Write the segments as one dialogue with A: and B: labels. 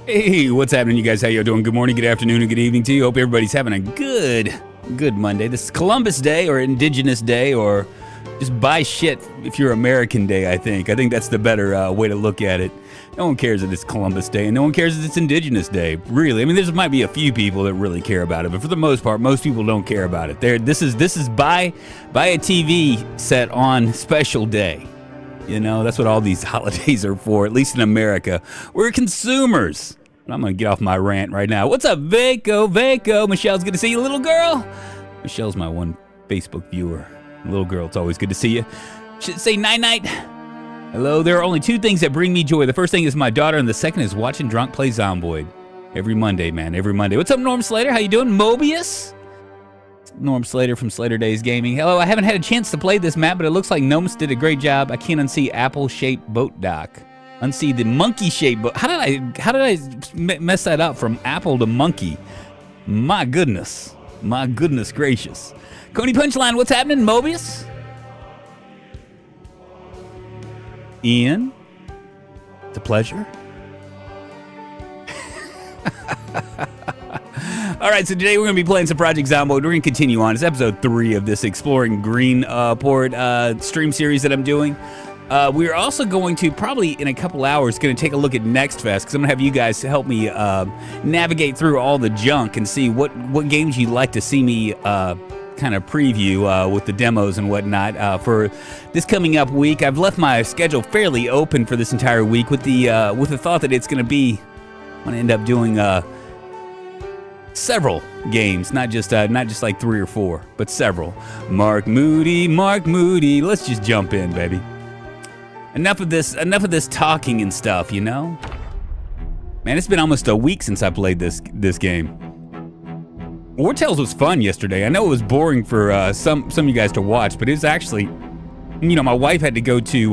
A: Hey, what's happening, you guys? How y'all doing? Good morning, good afternoon, and good evening to you. Hope everybody's having a good Monday. This is Columbus Day, or Indigenous Day, or just buy shit if you're American Day, I think. I think that's the better way to look at it. No one cares that it's Columbus Day, and no one cares that it's Indigenous Day, really. I mean, there might be a few people that really care about it, but for the most part, most people don't care about it. This is buy a TV set on special day. You know, that's what all these holidays are for, at least in America. We're consumers. I'm going to get off my rant right now. What's up, Vaco? Michelle's good to see you, little girl. Michelle's my one Facebook viewer. Little girl, it's always good to see you. Should say night-night. Hello, there are only two things that bring me joy. The first thing is my daughter, and the second is watching Drunk play Zomboid. Every Monday, man, every Monday. What's up, Norm Slater? How you doing? Mobius? Norm Slater from Slater Days Gaming. Hello, I haven't had a chance to play this map, but it looks like Nomis did a great job. I can't unsee apple-shaped boat dock. Unsee the monkey-shaped boat. How did I mess that up from apple to monkey? My goodness. My goodness gracious. Coney Punchline, what's happening, Mobius? Ian? It's a pleasure. All right, so today we're going to be playing some Project Zomboid. We're going to continue on. It's episode 3 of this Exploring Greenport stream series that I'm doing. We're also going to, probably in a couple hours, going to take a look at Next Fest, because I'm going to have you guys help me navigate through all the junk and see what games you'd like to see me kind of preview with the demos and whatnot for this coming up week. I've left my schedule fairly open for this entire week with the thought that it's going to be, I'm going to end up doing several games, not just like 3 or 4, but several. Mark Moody, let's just jump in, baby. Enough of this talking and stuff, you know? Man, it's been almost a week since I played this game. War Tales was fun yesterday. I know it was boring for some of you guys to watch, but it was actually, you know, my wife had to go to,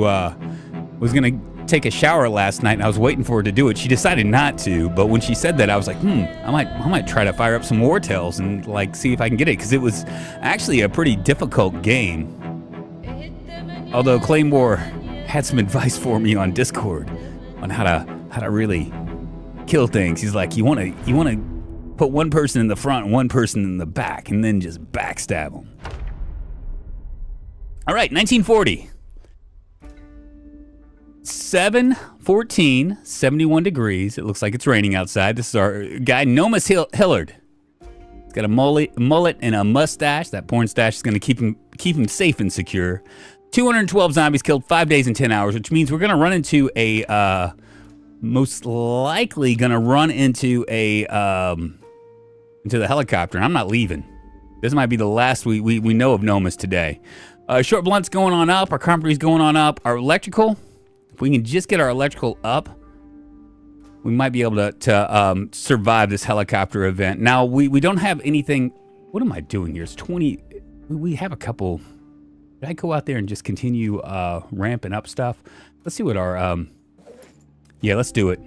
A: was gonna take a shower last night, and I was waiting for her to do it. She decided not to, but when she said that, I was like, I might try to fire up some War Tales and like see if I can get it, because it was actually a pretty difficult game. Although Claymore had some advice for me on Discord on how to really kill things. He's like, you want to put one person in the front and one person in the back, and then just backstab them. All right, 1940. 7:14, 71 degrees. It looks like it's raining outside. This is our guy, Nomis Hillard. He's got a mullet and a mustache. That porn stash is going to keep him safe and secure. 212 zombies killed, 5 days and 10 hours, which means we're going to run into most likely going to run into the helicopter. I'm not leaving. This might be the last we know of Nomis today. Short blunt's going on up. Our carpentry's going on up. Our electrical, if we can just get our electrical up, we might be able to survive this helicopter event. Now, we don't have anything. What am I doing here? It's 20. We have a couple. Did I go out there and just continue ramping up stuff? Let's see what our, yeah, let's do it.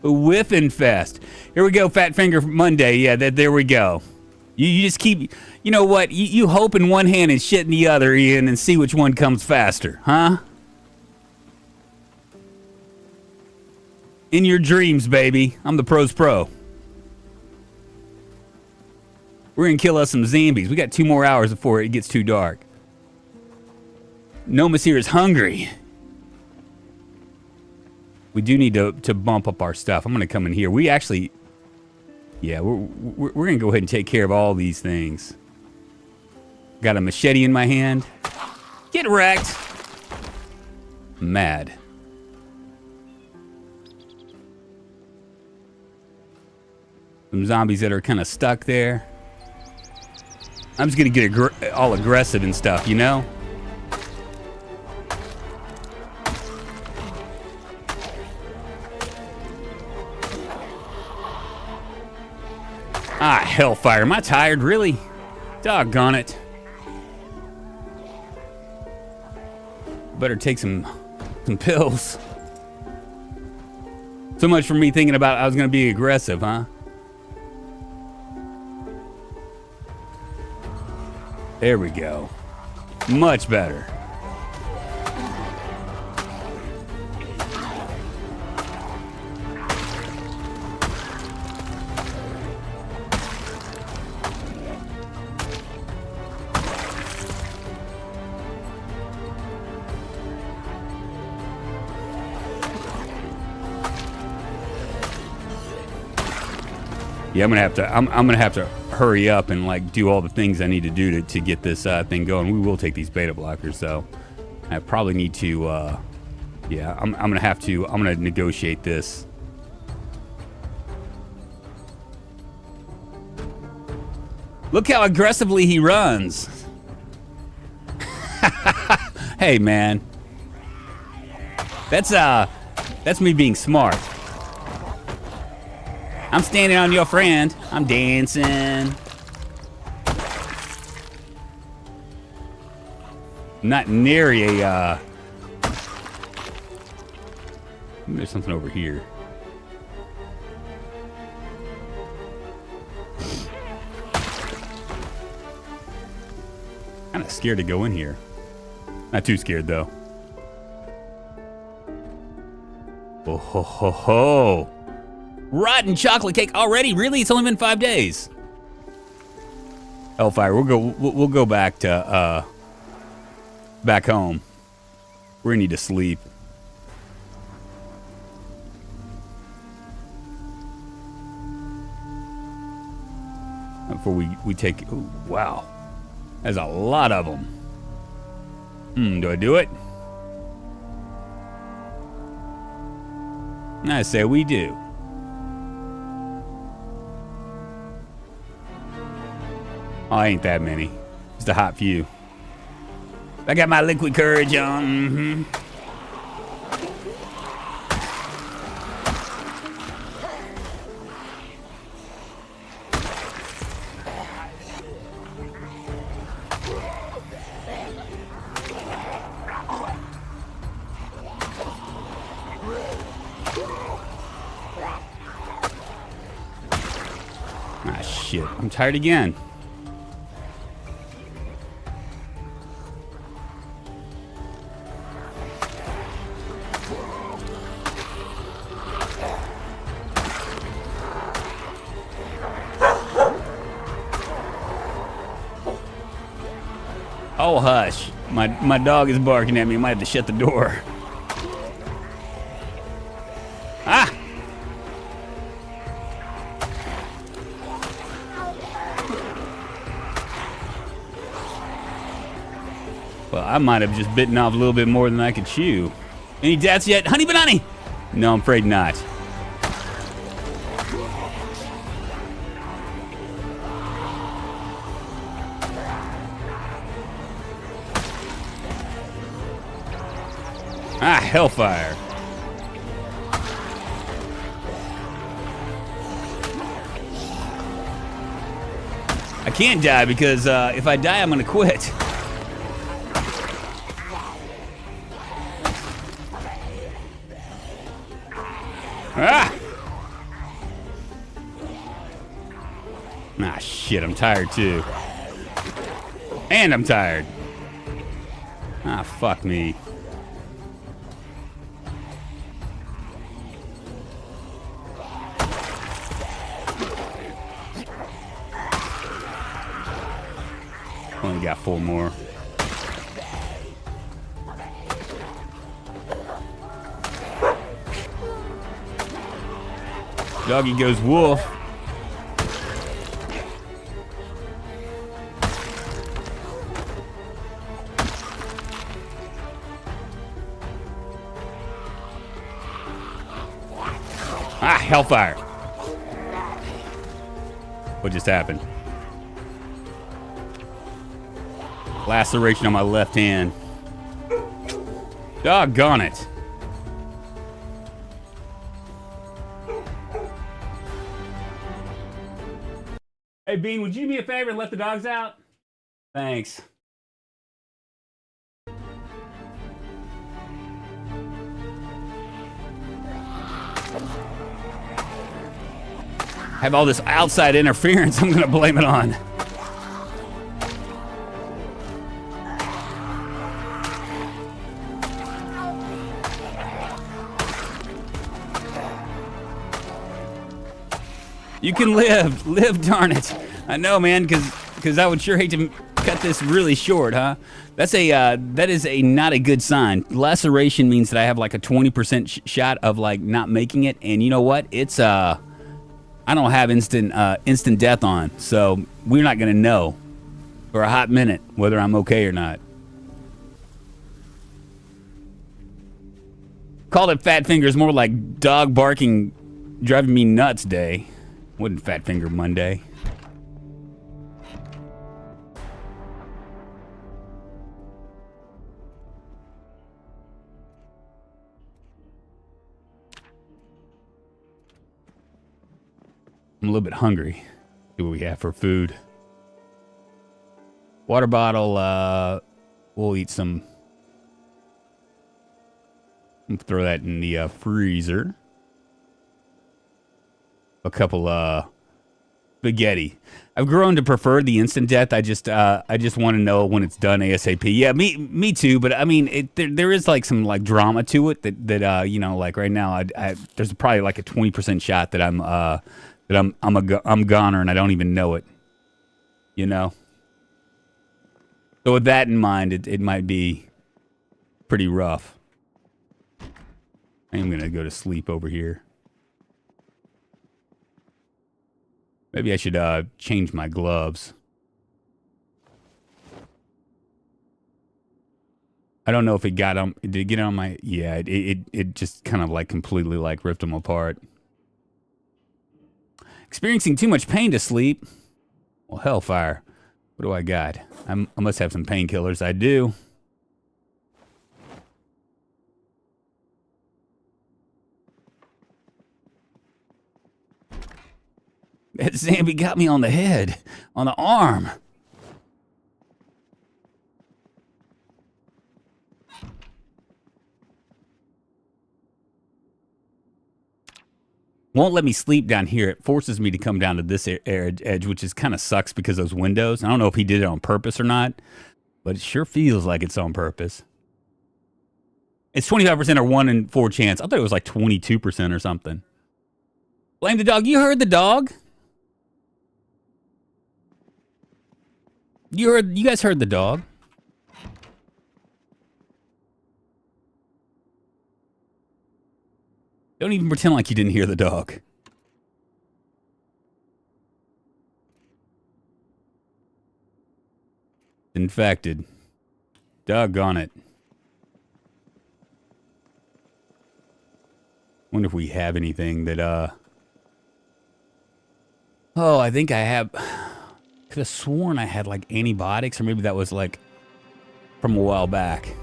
A: Whiffin' Fest. Here we go, Fat Finger Monday. Yeah, there we go. You just keep, you know what? You hope in one hand and shit in the other, Ian, and see which one comes faster, huh? In your dreams, baby. I'm the pro's pro. We're going to kill us some zombies. We got 2 more hours before it gets too dark. Nomis here is hungry. We do need to bump up our stuff. I'm going to come in here. We actually, yeah, we're going to go ahead and take care of all these things. Got a machete in my hand. Get wrecked. Mad. Some zombies that are kind of stuck there. I'm just going to get all aggressive and stuff, you know? Ah, hellfire. Am I tired? Really? Doggone it. Better take some pills. So much for me thinking about I was going to be aggressive, huh? There we go. Much better. Yeah, I'm gonna have to hurry up and like do all the things I need to do to get this thing going. We will take these beta blockers, so I probably need to. Yeah, I'm gonna negotiate this. Look how aggressively he runs. Hey man, that's me being smart. I'm standing on your friend. I'm dancing. Not near a, there's something over here. Kinda scared to go in here. Not too scared though. Oh ho ho ho. Rotten chocolate cake already? Really? It's only been 5 days. Hellfire, we'll go back to back home. We're gonna need to sleep. Before we take, ooh, wow. There's a lot of them. Do I do it? I say we do. Oh, ain't that many. Just a hot few. I got my liquid courage on. Ah, shit. I'm tired again. Oh, hush. My dog is barking at me. I might have to shut the door. Ah! Well, I might have just bitten off a little bit more than I could chew. Any deaths yet? Honey Banani! No, I'm afraid not. Ah, hellfire. I can't die because if I die, I'm gonna quit. Ah! Ah, shit, I'm tired too. And I'm tired. Ah, fuck me. Only got 4 more. Doggy goes wolf. Ah, hellfire. What just happened? Laceration on my left hand. Doggone it. Hey, Bean, would you do me a favor and let the dogs out? Thanks. Have all this outside interference I'm gonna blame it on. You can live, darn it. I know, man, because I would sure hate to cut this really short, huh? That is not a good sign. Laceration means that I have like a 20% shot of like not making it, and you know what? It's I don't have instant death on, so we're not gonna know for a hot minute whether I'm okay or not. Called it Fat Fingers, more like dog barking, driving me nuts day. Wasn't Fat Finger Monday. I'm a little bit hungry. See what we have for food. Water bottle, we'll eat some. Throw that in the freezer. A couple spaghetti. I've grown to prefer the instant death. I just want to know when it's done ASAP. Yeah, me too. But I mean, there is like some like drama to it that you know, like right now, there's probably like a 20% shot that I'm a goner and I don't even know it. You know. So with that in mind, it might be pretty rough. I am gonna go to sleep over here. Maybe I should change my gloves. I don't know if it got on. Did it get on my? Yeah, it just kind of like completely like ripped them apart. Experiencing too much pain to sleep. Well, hellfire. What do I got? I must have some painkillers. I do. That zombie got me on the head, on the arm. Won't let me sleep down here. It forces me to come down to this edge, which is kind of sucks because those windows. I don't know if he did it on purpose or not, but it sure feels like it's on purpose. It's 25% or 1 in 4 chance. I thought it was like 22% or something. Blame the dog. You heard the dog? You guys heard the dog. Don't even pretend like you didn't hear the dog. Infected. Doggone it. Wonder if we have anything that, Oh, I think I have... Could have sworn I had, like, antibiotics, or maybe that was, like, from a while back.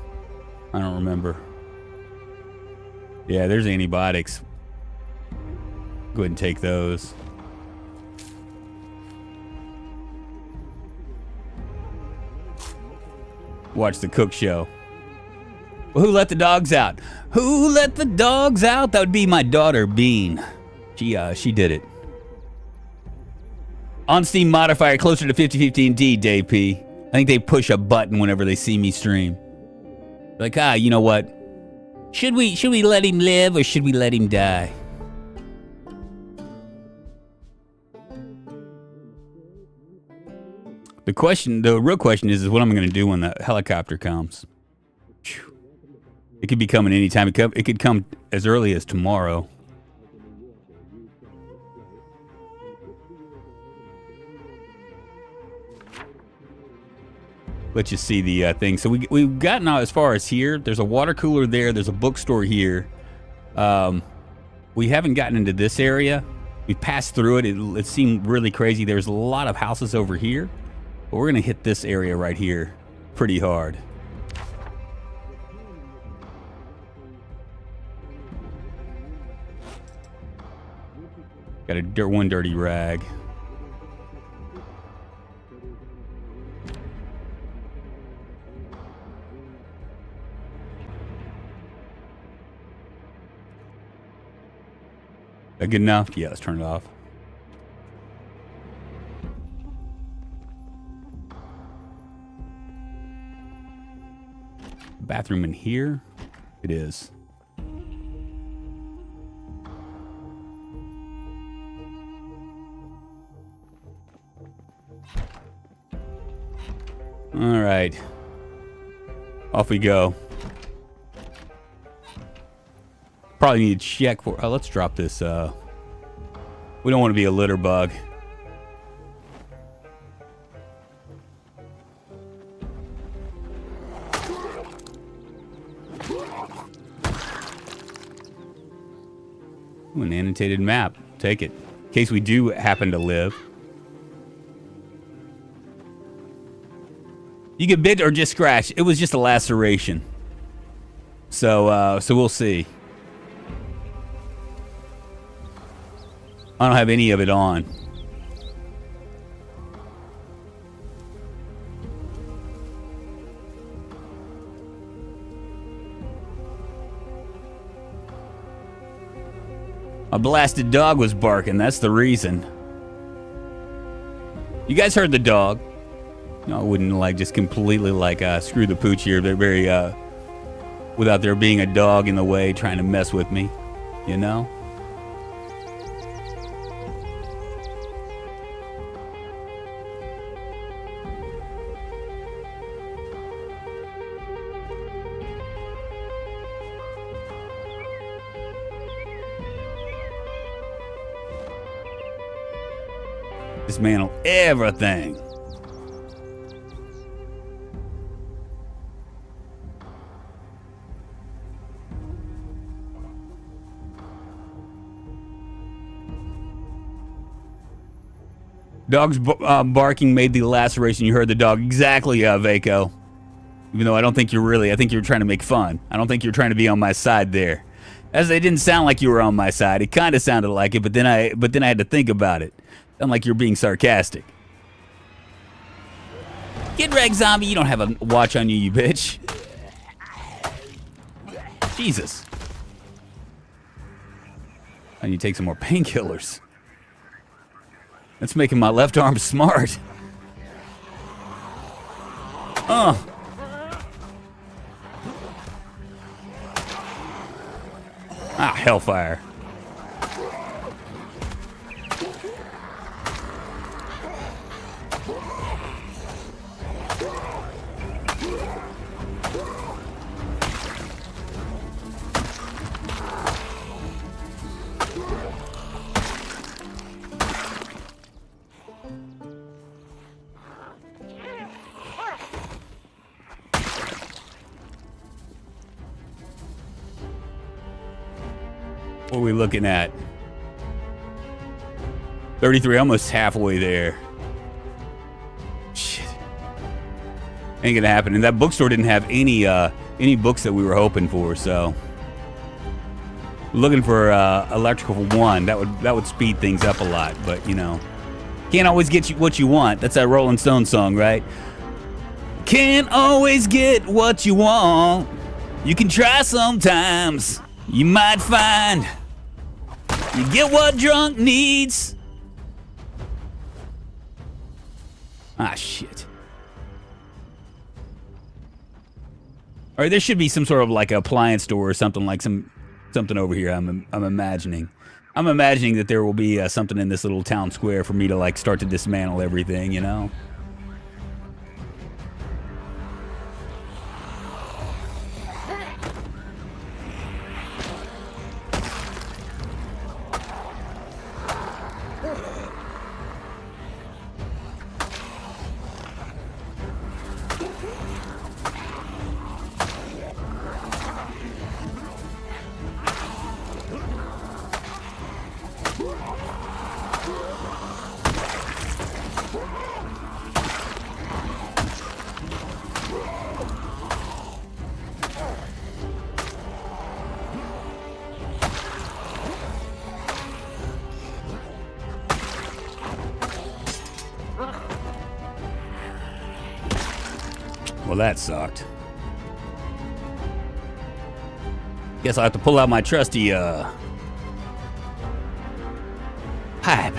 A: I don't remember. Yeah, there's antibiotics. Go ahead and take those. Watch the cook show. Well, who let the dogs out? Who let the dogs out? That would be my daughter, Bean. She did it. On Steam modifier closer to 50/50 indeed, Dave P. I think they push a button whenever they see me stream. Like, you know what? Should we let him live or should we let him die? The real question is what I'm going to do when the helicopter comes. It could be coming anytime. It could come as early as tomorrow. Let you see the thing. So we've gotten out as far as here. There's a water cooler there. There's a bookstore here. We haven't gotten into this area. We passed through it. It seemed really crazy. There's a lot of houses over here. But we're going to hit this area right here pretty hard. Got one dirty rag. That good enough? Yeah, let's turn it off. Bathroom in here? It is. All right. Off we go. Probably need to check for... let's drop this We don't want to be a litter bug. Ooh, an annotated map. Take it. In case we do happen to live. You get bit or just scratched. It was just a laceration. So we'll see. I don't have any of it on. A blasted dog was barking. That's the reason. You guys heard the dog. No, I wouldn't like just completely like screw the pooch here. They're very without there being a dog in the way trying to mess with me, you know? Dismantle everything. Dog's barking made the laceration. You heard the dog. Exactly, Vaco. Even though I don't think you're really, I think you're trying to make fun. I don't think you're trying to be on my side there. As it didn't sound like you were on my side. It kind of sounded like it, but then I had to think about it. Sound like you're being sarcastic. Get wrecked, zombie. You don't have a watch on you, you bitch. Jesus. I need to take some more painkillers. That's making my left arm smart. Ah, hellfire. What are we looking at? 33, almost halfway there. Shit. Ain't gonna happen. And that bookstore didn't have any books that we were hoping for, so. Looking for electrical 1. That would speed things up a lot, but you know. Can't always get you what you want. That's that Rolling Stone song, right? Can't always get what you want. You can try sometimes. You might find you get what drunk needs. Ah, shit. All right, there should be some sort of like appliance store or something like something over here. I'm imagining. I'm imagining that there will be something in this little town square for me to like start to dismantle everything, you know? Well, that sucked. Guess I'll have to pull out my trusty, pipe.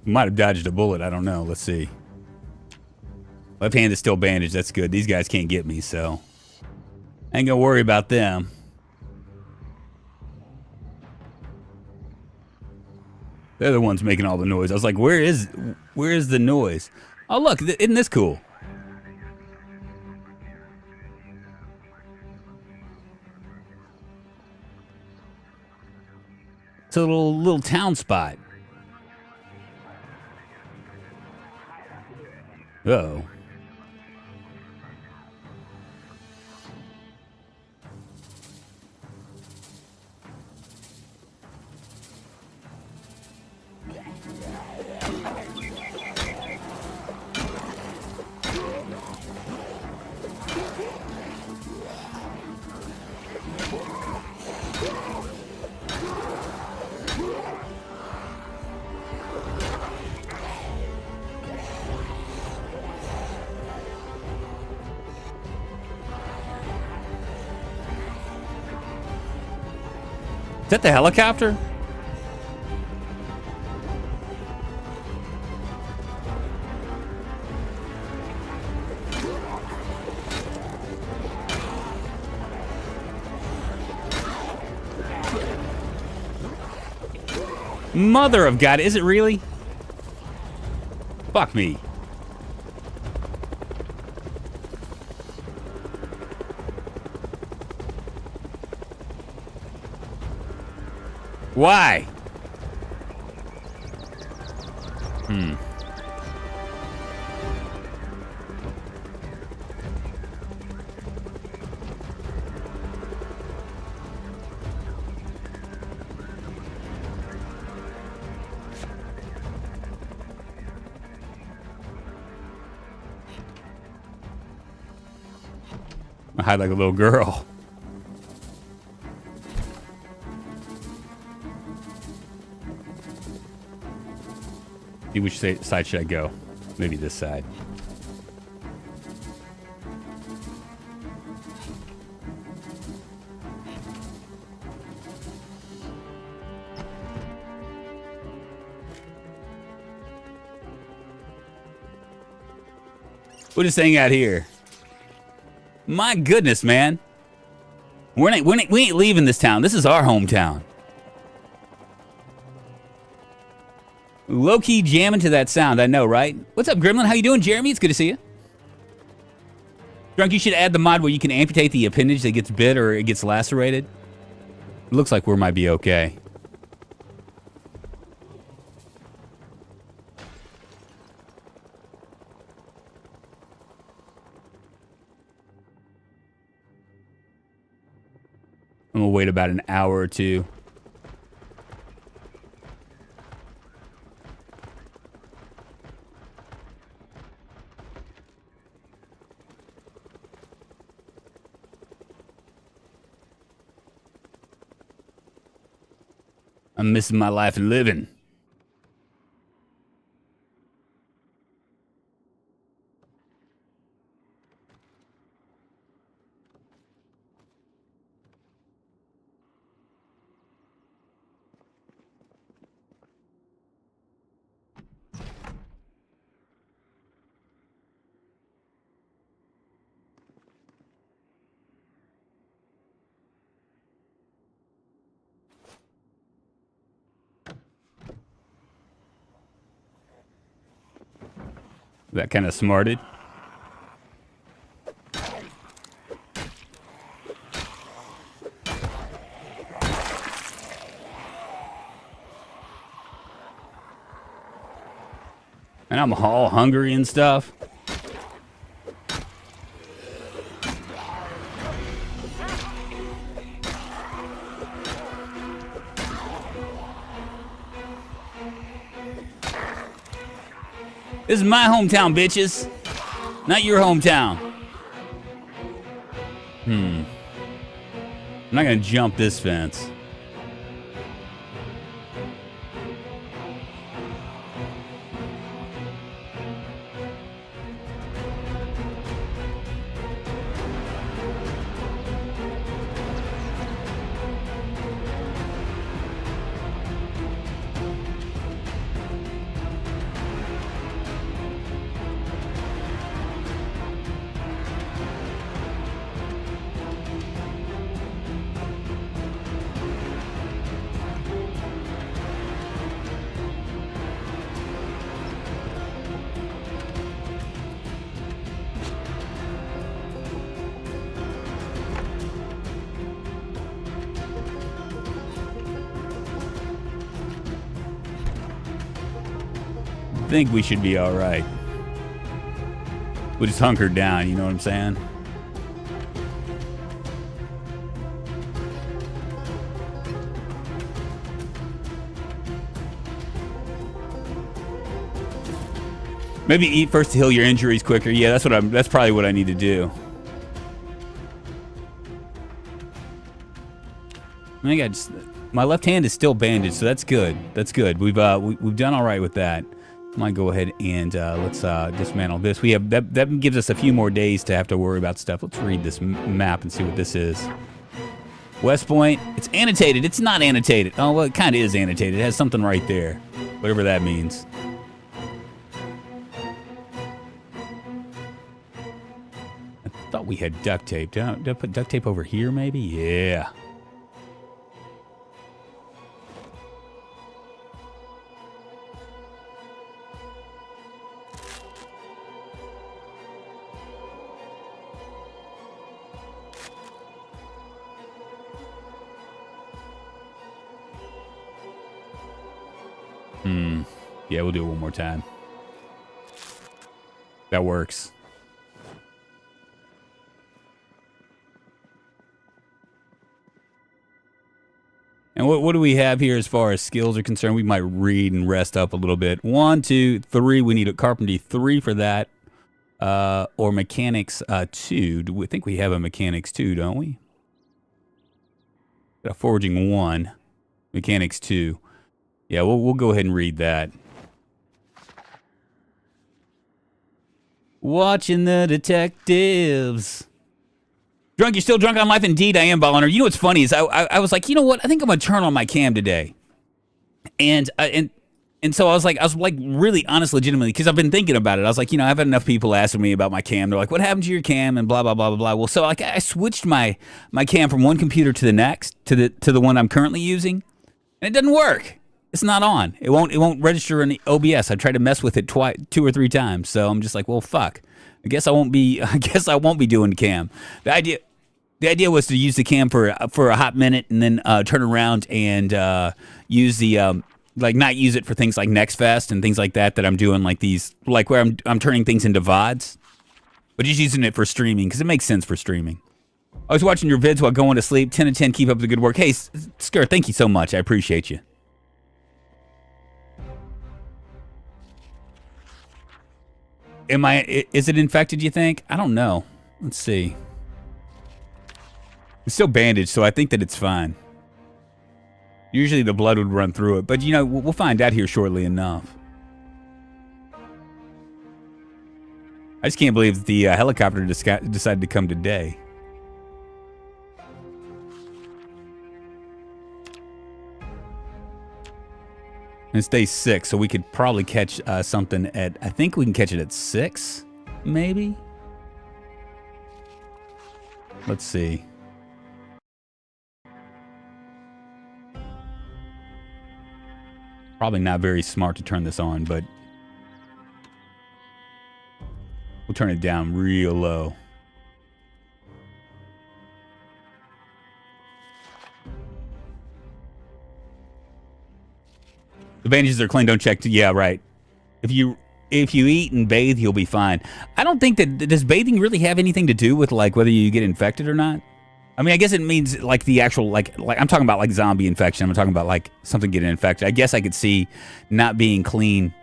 A: Might have dodged a bullet, I don't know. Let's see. Left hand is still bandaged, that's good. These guys can't get me, so I ain't gonna worry about them. They're the ones making all the noise. I was like, where is the noise? Oh, look, isn't this cool? It's a little town spot. Uh-oh. Is that the helicopter? Mother of God, is it really? Fuck me. Why? I hide like a little girl. See, which side should I go? Maybe this side. We'll just hang out here. My goodness, man. We ain't leaving this town. This is our hometown. Low-key jamming to that sound, I know, right? What's up, Gremlin? How you doing, Jeremy? It's good to see you. Drunk, you should add the mod where you can amputate the appendage that gets bit or it gets lacerated. It looks like we might be okay. I'm gonna wait about an hour or two. I'm missing my life and living. That kind of smarted. And I'm all hungry and stuff. This is my hometown, bitches. Not your hometown. I'm not gonna jump this fence. think we should be all right. We'll just hunker down, you know what I'm saying? Maybe eat first to heal your injuries quicker. Yeah, that's probably what I need to do. I think my left hand is still bandaged, so that's good. That's good. We've done all right with that. I might go ahead and let's dismantle this. We have that gives us a few more days to have to worry about stuff. Let's read this map and see what this is. West Point. It's annotated. It's not annotated. Oh, well, it kind of is annotated. It has something right there, whatever that means. I thought we had duct tape. Did I put duct tape over here, maybe? Yeah. Yeah, we'll do it one more time. That works. And what do we have here as far as skills are concerned? We might read and rest up a little bit. 1, 2, 3. We need a carpentry 3 for that. Or mechanics 2. I think we have a mechanics 2, don't we? Got a forging 1. Mechanics 2. Yeah, we'll go ahead and read that. Watching the detectives. Drunk, you're still drunk on life? Indeed, I am, Balliner. You know what's funny is I was like, you know what? I think I'm gonna turn on my cam today, and so I was like really honest, legitimately, because I've been thinking about it. I was like, you know, I've had enough people asking me about my cam. They're like, what happened to your cam? And blah blah blah blah blah. Well, so like I switched my cam from one computer to the next to the one I'm currently using, and it doesn't work. It's not on. It won't register in the OBS. I tried to mess with it 2 or 3 times. So I'm just like, well, fuck. I guess I won't be doing cam. The idea was to use the cam for a hot minute and then turn around and use the not use it for things like Next Fest and things like that I'm doing, like these, like where I'm turning things into VODs, but just using it for streaming because it makes sense for streaming. I was watching your vids while going to sleep. 10 of 10. Keep up the good work. Hey, Skur, thank you so much. I appreciate you. Is it infected, you think? I don't know. Let's see. It's still bandaged, so I think that it's fine. Usually the blood would run through it, but you know, we'll find out here shortly enough. I just can't believe the helicopter decided to come today. And it's day 6, so we could probably catch something at, I think we can catch it at 6, maybe? Let's see. Probably not very smart to turn this on, but we'll turn it down real low. The bandages are clean, don't check. Yeah, right. If you eat and bathe, you'll be fine. I don't think that, does bathing really have anything to do with like whether you get infected or not? I mean, I guess it means like the actual, like I'm talking about like zombie infection. I'm talking about like something getting infected. I guess I could see not being clean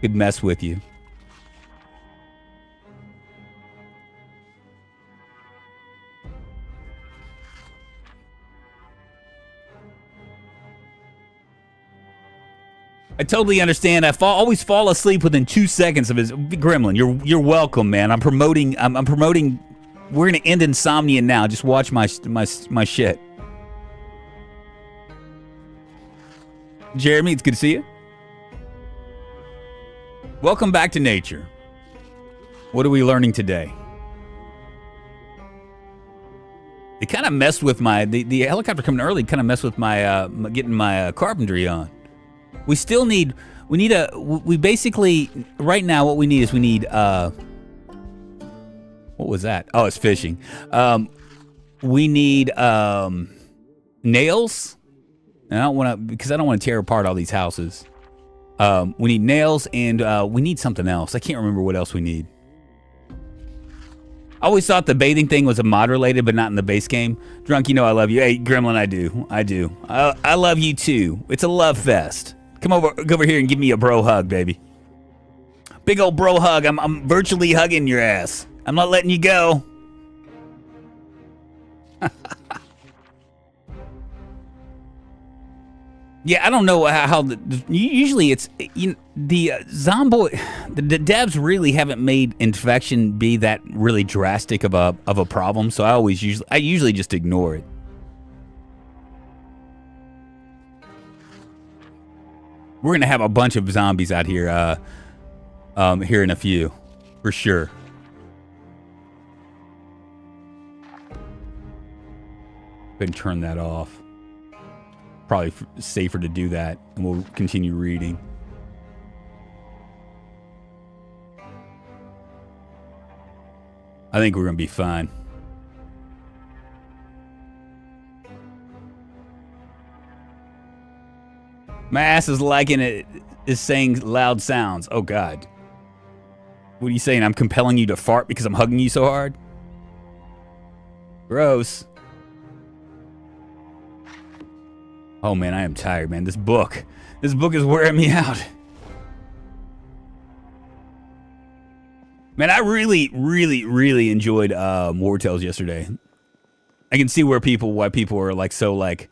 A: could mess with you. I totally understand. I always fall asleep within 2 seconds of his gremlin. You're welcome, man. I'm promoting. We're gonna end insomnia now. Just watch my shit. Jeremy, it's good to see you. Welcome back to nature. What are we learning today? It kind of messed with the helicopter coming early. Kind of messed with my getting my carpentry on. We basically, right now what we need is what was that? Oh, it's fishing. We need nails. And I don't want to, because I don't want to tear apart all these houses. We need nails, and we need something else. I can't remember what else we need. I always thought the bathing thing was a mod related, but not in the base game. Drunk, you know I love you. Hey, Gremlin, I do. I love you too. It's a love fest. Come over here and give me a bro hug, baby. Big old bro hug. I'm virtually hugging your ass. I'm not letting you go. Yeah, I don't know how usually it's the Zomboid. The devs really haven't made infection be that really drastic of a problem, so I usually just ignore it. We're gonna have a bunch of zombies out here here in a few, for sure. Go ahead and turn that off. Probably safer to do that, and we'll continue reading. I think we're gonna be fine. My ass is liking it, is saying loud sounds. Oh God. What are you saying? I'm compelling you to fart because I'm hugging you so hard? Gross. Oh man, I am tired, man. This book is wearing me out. Man, I really enjoyed War Tales yesterday. I can see why people are like so like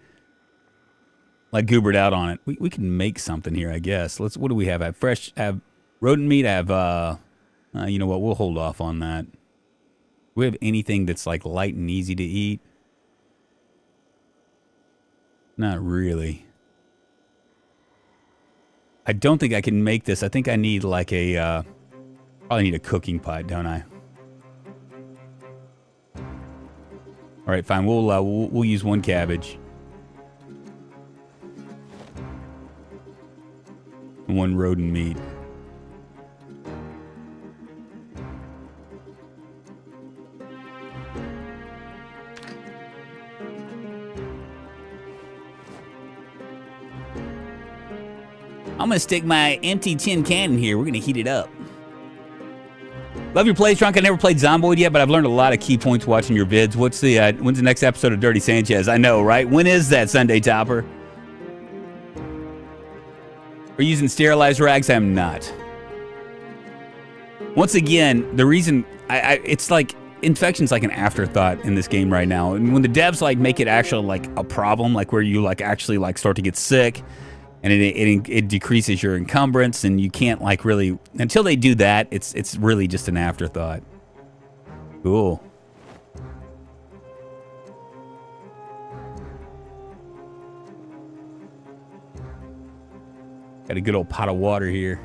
A: goobered out on it. We can make something here, I guess. What do we have? I have rodent meat. I have you know what? We'll hold off on that. Do we have anything that's like light and easy to eat? Not really. I don't think I can make this. I think I need like a, probably need a cooking pot, don't I? All right, fine. We'll use one cabbage. And one rodent meat. I'm gonna stick my empty tin can in here. We're gonna heat it up. Love your plays, Drunk. I never played Zomboid yet, but I've learned a lot of key points watching your vids. When's the next episode of Dirty Sanchez? I know, right? When is that, Sunday Topper? Are you using sterilized rags? I'm not. Once again, the reason it's like infection's like an afterthought in this game right now. And when the devs like make it actually like a problem, like where you like actually like start to get sick, and it decreases your encumbrance, and you can't like really, until they do that, it's really just an afterthought. Cool. Got a good old pot of water here.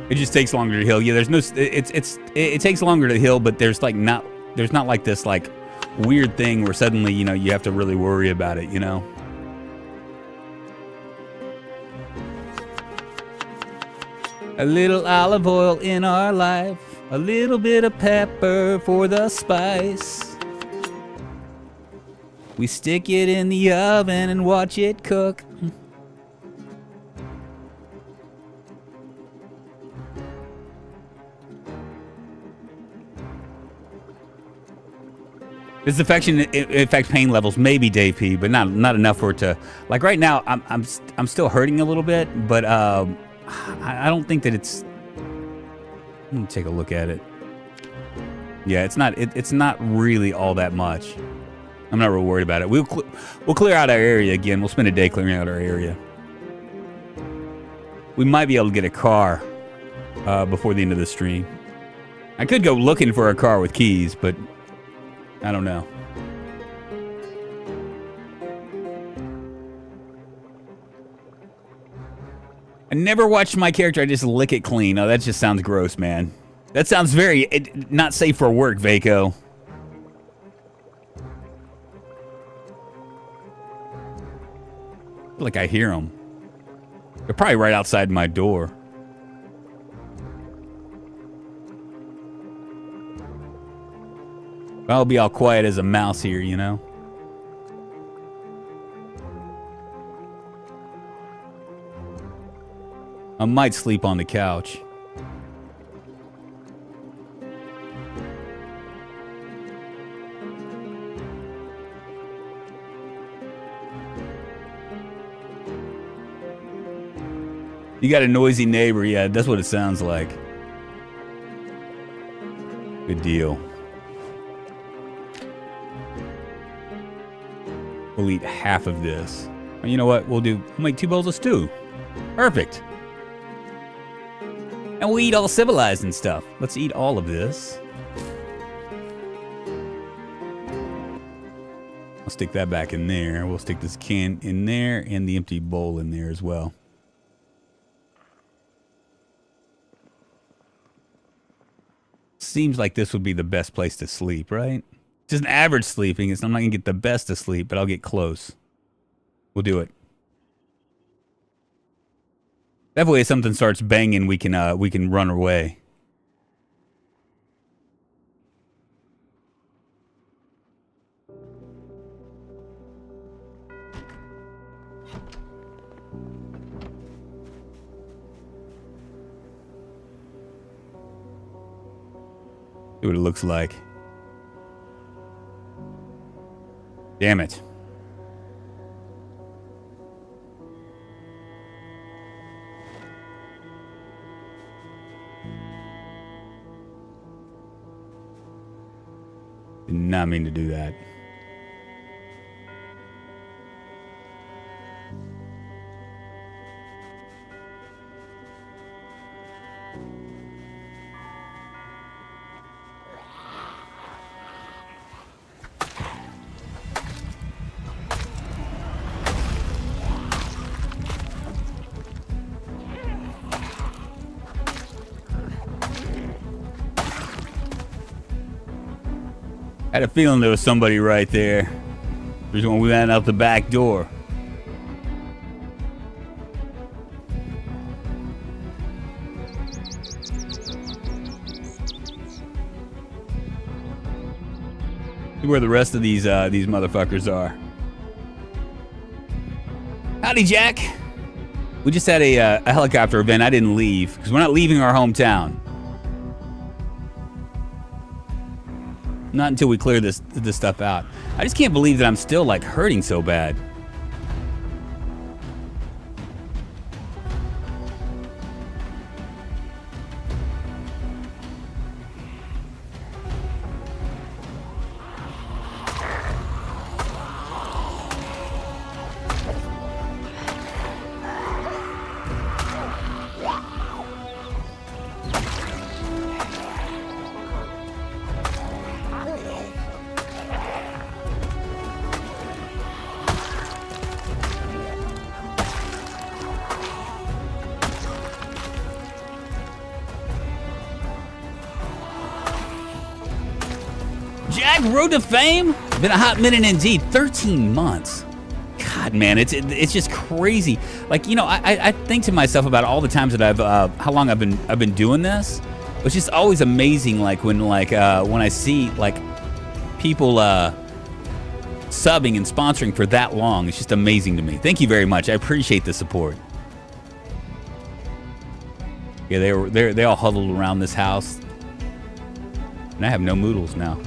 A: It just takes longer to heal. Yeah, there's no. It takes longer to heal, but there's not like this like weird thing where suddenly you have to really worry about it. A little olive oil in our life, a little bit of pepper for the spice. We stick it in the oven and watch it cook. This infection affects pain levels, maybe Dave P, but not enough for it to, like right now. I'm still hurting a little bit, but I don't think that it's. Let me take a look at it. Yeah, it's not really all that much. I'm not real worried about it. We'll clear out our area again. We'll spend a day clearing out our area. We might be able to get a car before the end of the stream. I could go looking for a car with keys, but I don't know. I never watch my character. I just lick it clean. Oh, that just sounds gross, man. That sounds very not safe for work, Vaco. I feel like I hear them. They're probably right outside my door. I'll be all quiet as a mouse here, you know? I might sleep on the couch. You got a noisy neighbor, yeah, that's what it sounds like. Good deal. We'll eat half of this. You know what? We'll make 2 bowls of stew. Perfect. And we'll eat all civilized and stuff. Let's eat all of this. I'll stick that back in there. We'll stick this can in there and the empty bowl in there as well. Seems like this would be the best place to sleep, right? Just an average sleeping. I'm not gonna get the best of sleep, but I'll get close. We'll do it. That way, if something starts banging, we can run away. See what it looks like. Damn it. Did not mean to do that. I had a feeling there was somebody right there. There's when we went out the back door. See where the rest of these motherfuckers are. Howdy, Jack. We just had a helicopter event. I didn't leave because we're not leaving our hometown. Not until we clear this stuff out. I just can't believe that I'm still like hurting so bad. Road to fame? Been a hot minute indeed. 13 months. God, man, it's just crazy. Like, you know, I think to myself about all the times that how long I've been doing this. It's just always amazing, like when I see like people subbing and sponsoring for that long. It's just amazing to me. Thank you very much. I appreciate the support. Yeah, they all huddled around this house, and I have no moodles now.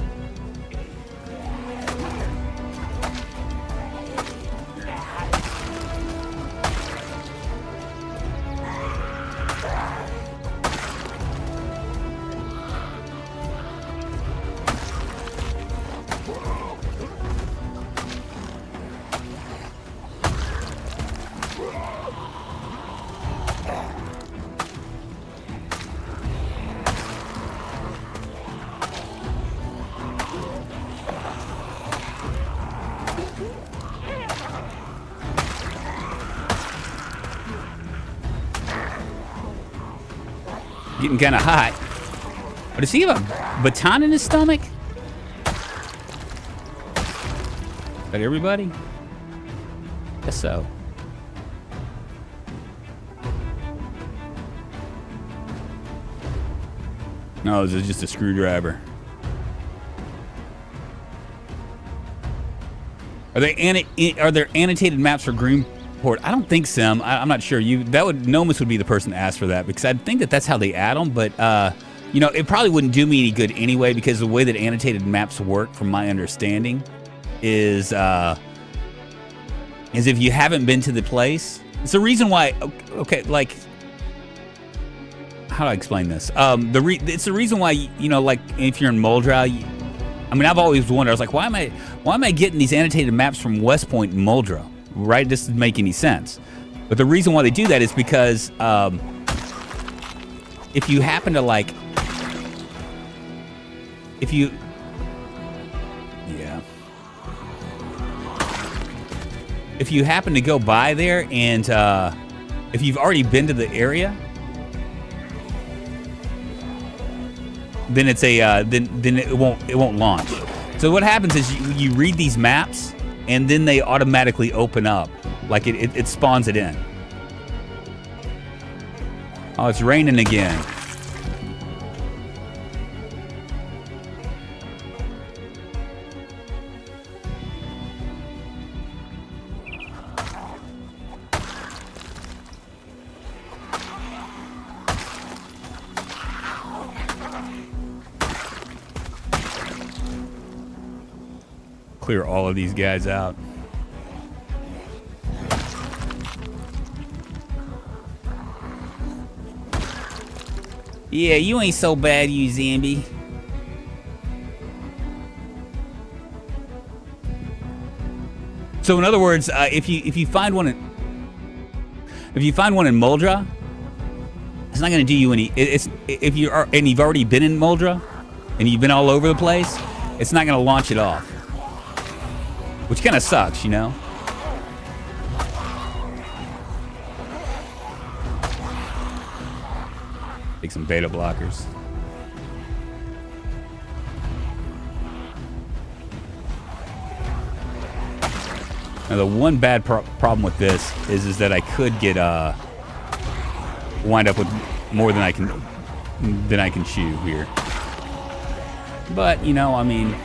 A: Getting kind of hot. Oh, does he have a baton in his stomach? Is that everybody? Guess so. No, this is just a screwdriver. Are there annotated maps for Greenport? I don't think so. I'm not sure. Nomis would be the person to ask for that, because I think that's how they add them. But you know, it probably wouldn't do me any good anyway, because the way that annotated maps work, from my understanding, is if you haven't been to the place. It's the reason why. Okay, like, how do I explain this? It's the reason why, you know, like if you're in Muldrow. I mean, I've always wondered. I was like, why am I getting these annotated maps from West Point and Muldrow? Right? This doesn't make any sense. But the reason why they do that is because if you happen to if you happen to go by there, and if you've already been to the area, then it's then it won't launch. So what happens is you read these maps, and then they automatically open up, like it spawns it in. Oh, it's raining again. Clear all of these guys out. Yeah, you ain't so bad, you Zambi. So in other words, if you find one in Muldrow, it's not going to do you any. If you are, and you've already been in Muldrow, and you've been all over the place, it's not going to launch it off. Which kind of sucks, you know? Take some beta blockers. Now, the one bad problem with this is that I could get wind up with more than I can chew here. But, you know, I mean,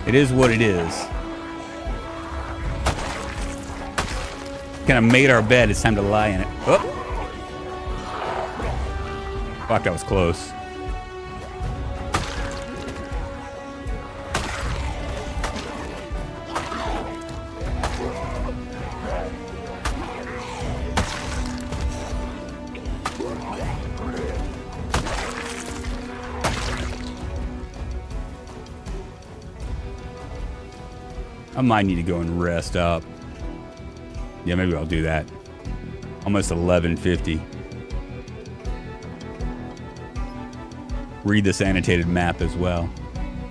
A: it is what it is. Kind of made our bed. It's time to lie in it. Oh. Fuck, that was close. I might need to go and rest up. Yeah, maybe I'll do that. Almost 11:50. Read this annotated map as well.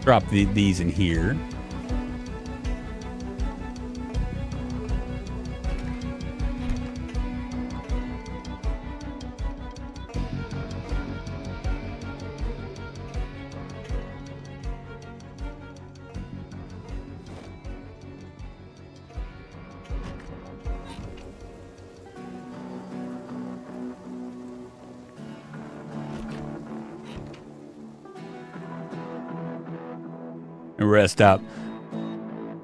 A: Drop these in here. Rest up.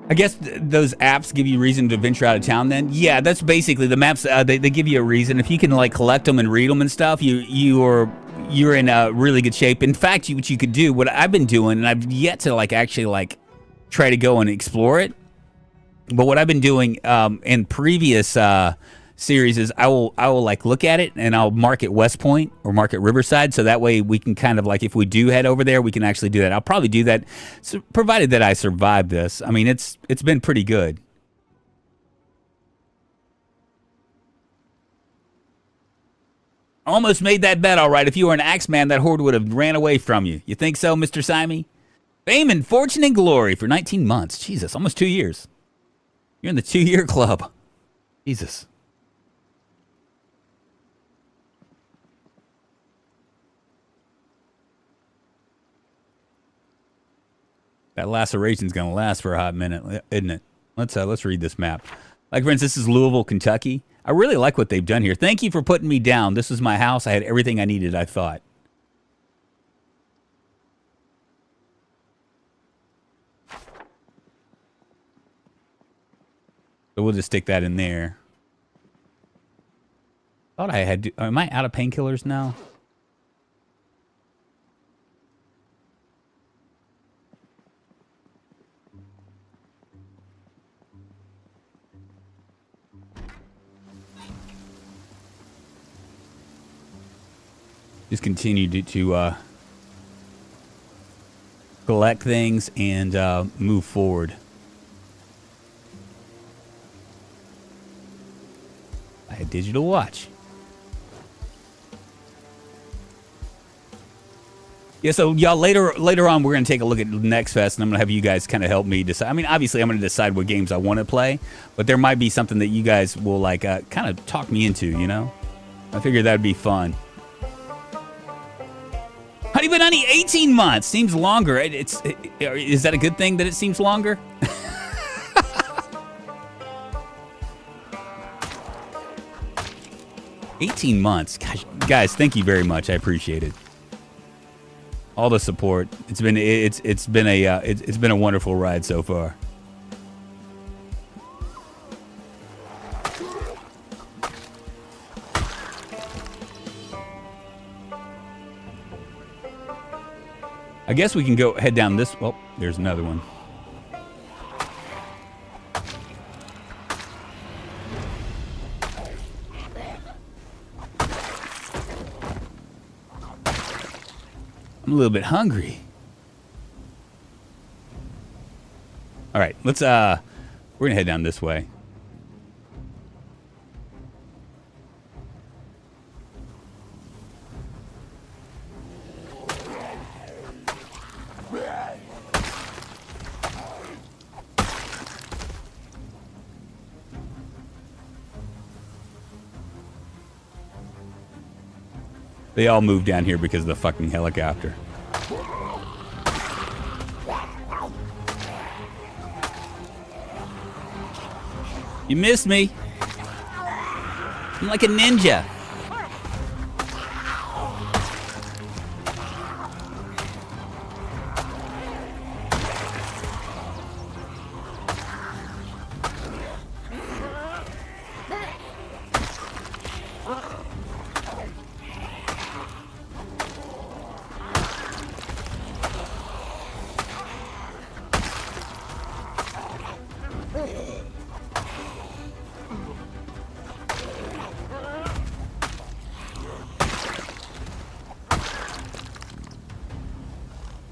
A: I guess those apps give you reason to venture out of town then? Yeah, that's basically the maps. They give you a reason. If you can like collect them and read them and stuff, you're in really good shape. In fact, what you could do, what I've been doing, and I've yet to like actually like try to go and explore it, but what I've been doing in previous series is I will like look at it and I'll mark it West Point or mark it Riverside, so that way we can kind of like, if we do head over there, we can actually do that. I'll probably do that, so provided that I survive this. I mean, it's been pretty good. Almost made that bet, all right. If you were an Axeman, that horde would have ran away from you. You think so, Mr. Simi? Fame and fortune and glory for 19 months. Jesus, almost 2 years. You're in the 2-year club. Jesus. That laceration's gonna last for a hot minute, isn't it? Let's read this map. Like, for instance, this is Louisville, Kentucky. I really like what they've done here. Thank you for putting me down. This was my house. I had everything I needed, I thought. So we'll just stick that in there. Thought I had to, am I out of painkillers now? Just continue to collect things and move forward. I had a digital watch. Yeah, so y'all later on we're gonna take a look at Next Fest, and I'm gonna have you guys kind of help me decide. I mean, obviously I'm gonna decide what games I want to play, but there might be something that you guys will like kind of talk me into. You know, I figured that'd be fun. Honey but honey, 18 months seems longer. Is that a good thing that it seems longer? 18 months. Gosh, guys, thank you very much. I appreciate it. All the support. It's been a wonderful ride so far. I guess we can go head down this. Well, there's another one. I'm a little bit hungry. All right, let's we're gonna head down this way. They all moved down here because of the fucking helicopter. You missed me. I'm like a ninja.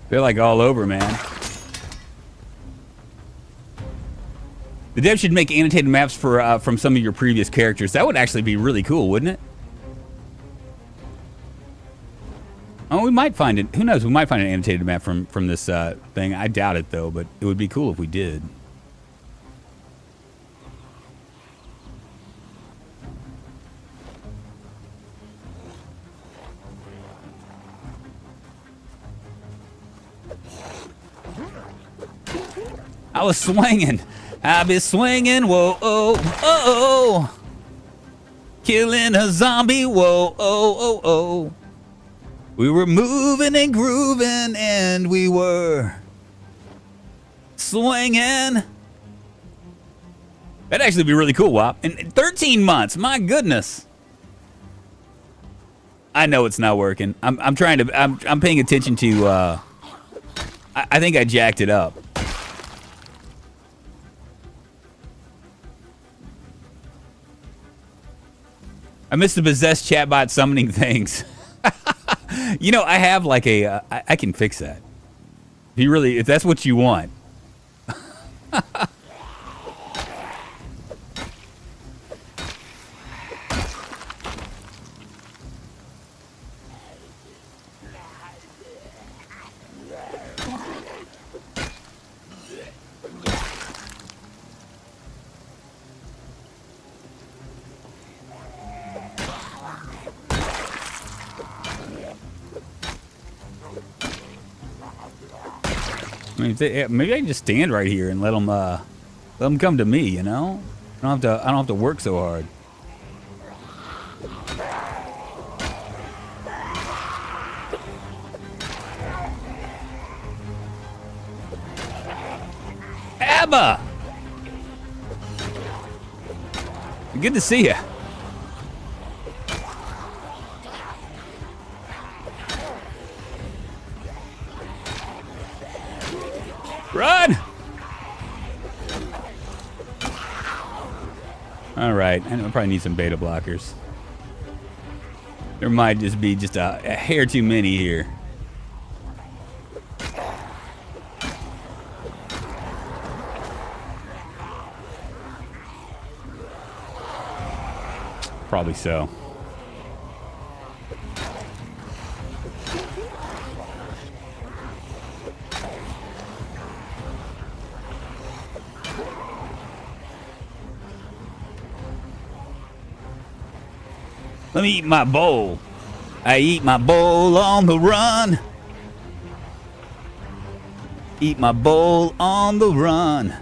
A: They're like all over, man. The dev should make annotated maps for from some of your previous characters. That would actually be really cool, wouldn't it? Oh, we might find it. Who knows? We might find an annotated map from this thing. I doubt it, though, but it would be cool if we did. I was swinging. I be swinging. Whoa, oh, oh, oh. Killing a zombie. Whoa, oh, oh, oh. We were moving and grooving, and we were swinging. That'd actually be really cool, Wop. In 13 months, my goodness. I know it's not working. I'm trying to. I'm paying attention to. I think I jacked it up. I missed the possessed chatbot summoning things. You know, I have like a. I can fix that. If that's what you want. I mean, maybe I can just stand right here and let them come to me. You know, I don't have to work so hard. Abba! Good to see you. Run! All right, I probably need some beta blockers. There might just be a hair too many here. Probably so. Let me eat my bowl. I eat my bowl on the run. Eat my bowl on the run.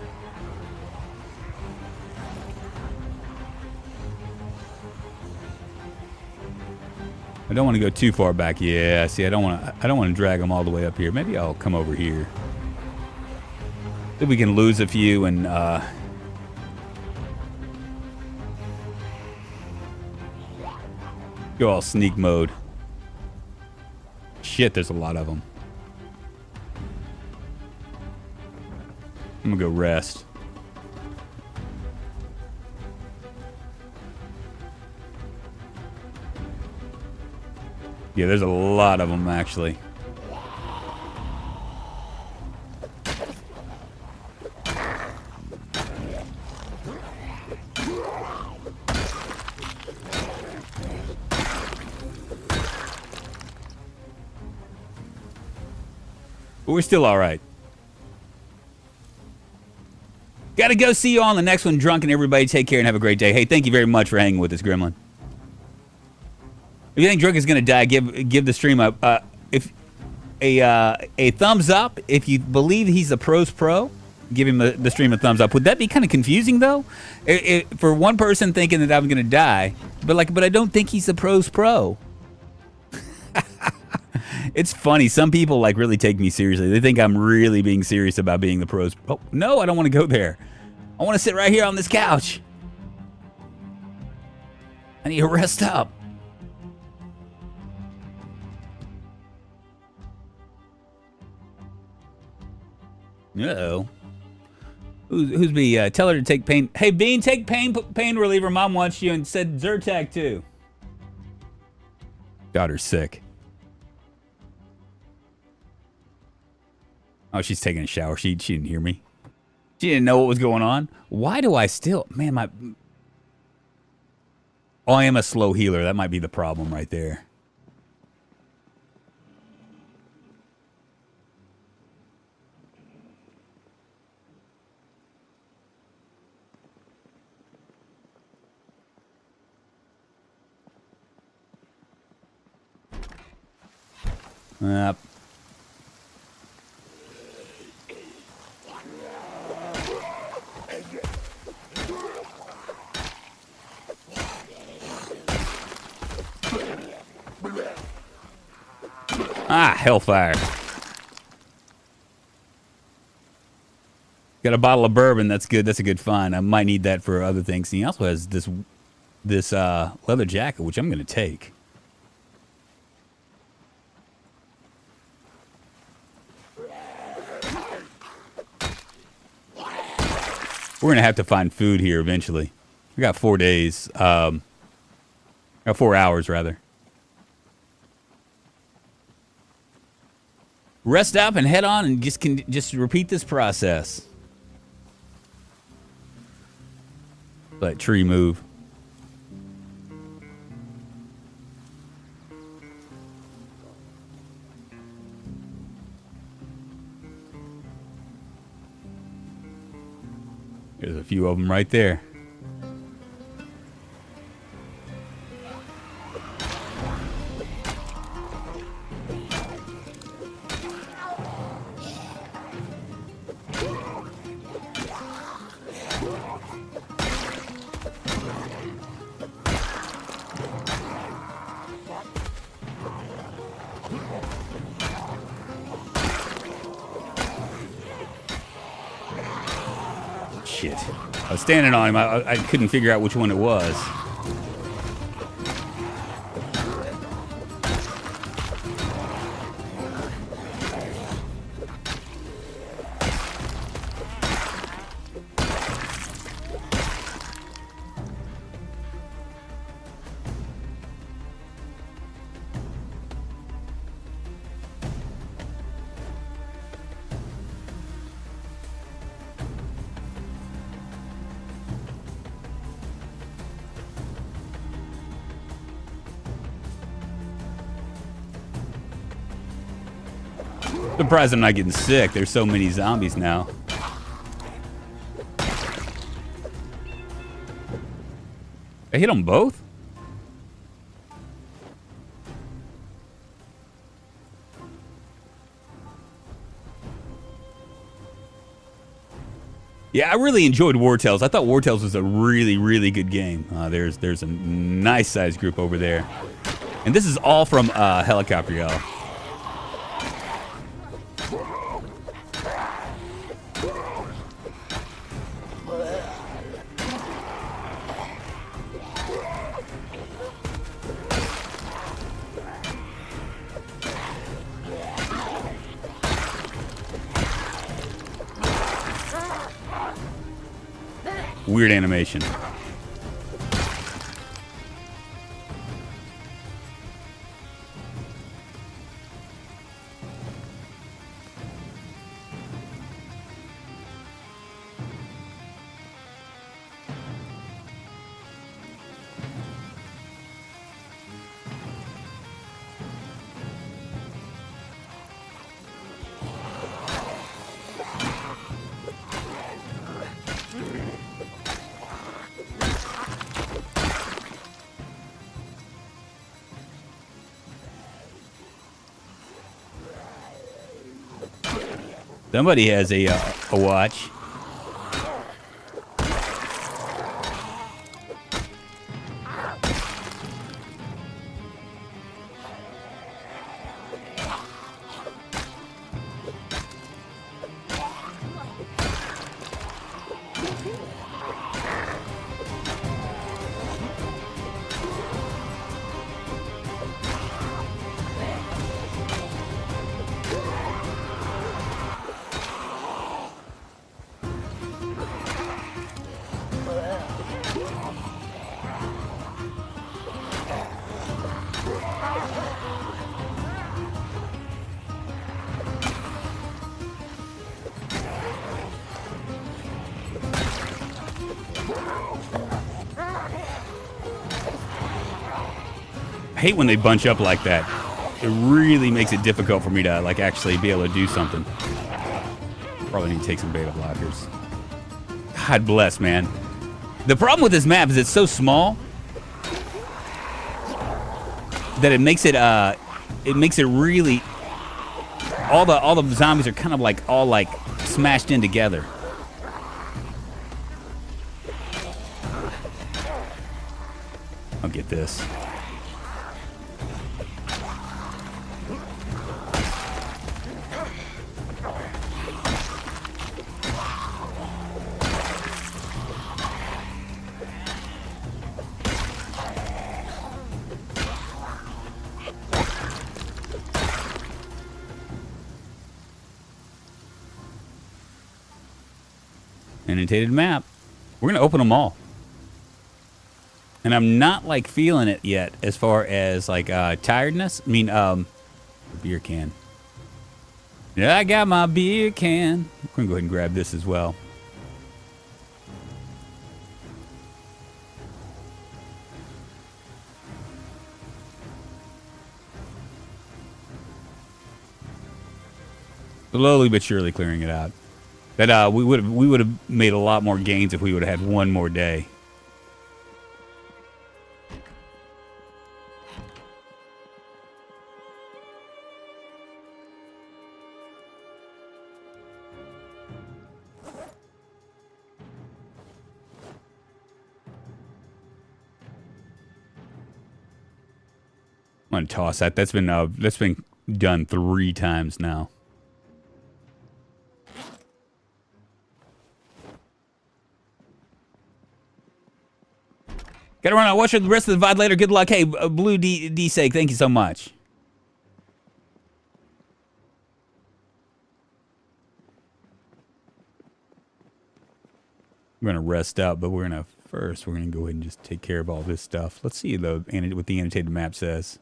A: I don't want to go too far back. Yeah, see, I don't want to drag them all the way up here. Maybe I'll come over here. If we can lose a few and go all sneak mode. Shit, there's a lot of them. I'm gonna go rest. Yeah, there's a lot of them, actually. But we're still all right. Gotta go. See you on the next one. Drunken, everybody. Take care and have a great day. Hey, thank you very much for hanging with us, Gremlin. If you think Drunk is gonna die, give the stream a thumbs up. If you believe he's a pro's pro, give him the stream a thumbs up. Would that be kind of confusing though? For one person thinking that I'm gonna die, but I don't think he's a pro's pro. It's funny. Some people really take me seriously. They think I'm really being serious about being the pros. Oh no, I don't want to go there. I want to sit right here on this couch. I need to rest up. Uh-oh. Who's me? Tell her to take pain. Hey, Bean, take pain reliever. Mom wants you and said Zyrtec too. Daughter's sick. Oh, she's taking a shower. She didn't hear me. She didn't know what was going on. Why do I still... Man, Oh, I am a slow healer. That might be the problem right there. Ah, hellfire. Got a bottle of bourbon. That's good. That's a good find. I might need that for other things. He also has this leather jacket, which I'm going to take. We're going to have to find food here eventually. We got 4 days. Got 4 hours, rather. Rest up and head on and just repeat this process. Let tree move. There's a few of them right there. shit. I was standing on him. I couldn't figure out which one it was. Surprised I'm not getting sick. There's so many zombies now. I hit them both? Yeah, I really enjoyed War Tales. I thought War Tales was a really, really good game. There's a nice sized group over there. And this is all from Helicopter Yell. Weird animation. Somebody has a watch. I hate when they bunch up like that. It really makes it difficult for me to like actually be able to do something. Probably need to take some beta blockers. God bless, man. The problem with this map is it's so small that it makes it really all the zombies are kind of like all like smashed in together. I'll get this. Annotated map. We're gonna open them all, and I'm not like feeling it yet as far as like tiredness. I mean, beer can. Yeah, I got my beer can. We're gonna go ahead and grab this as well. Slowly but surely clearing it out. That we would have made a lot more gains if we would have had one more day. I'm gonna toss that. That's been done 3 times now. Gotta run out. Watch the rest of the VOD later. Good luck. Hey, Blue D-Sake, thank you so much. We're gonna rest up, but we're gonna go ahead and just take care of all this stuff. Let's see what the annotated map says.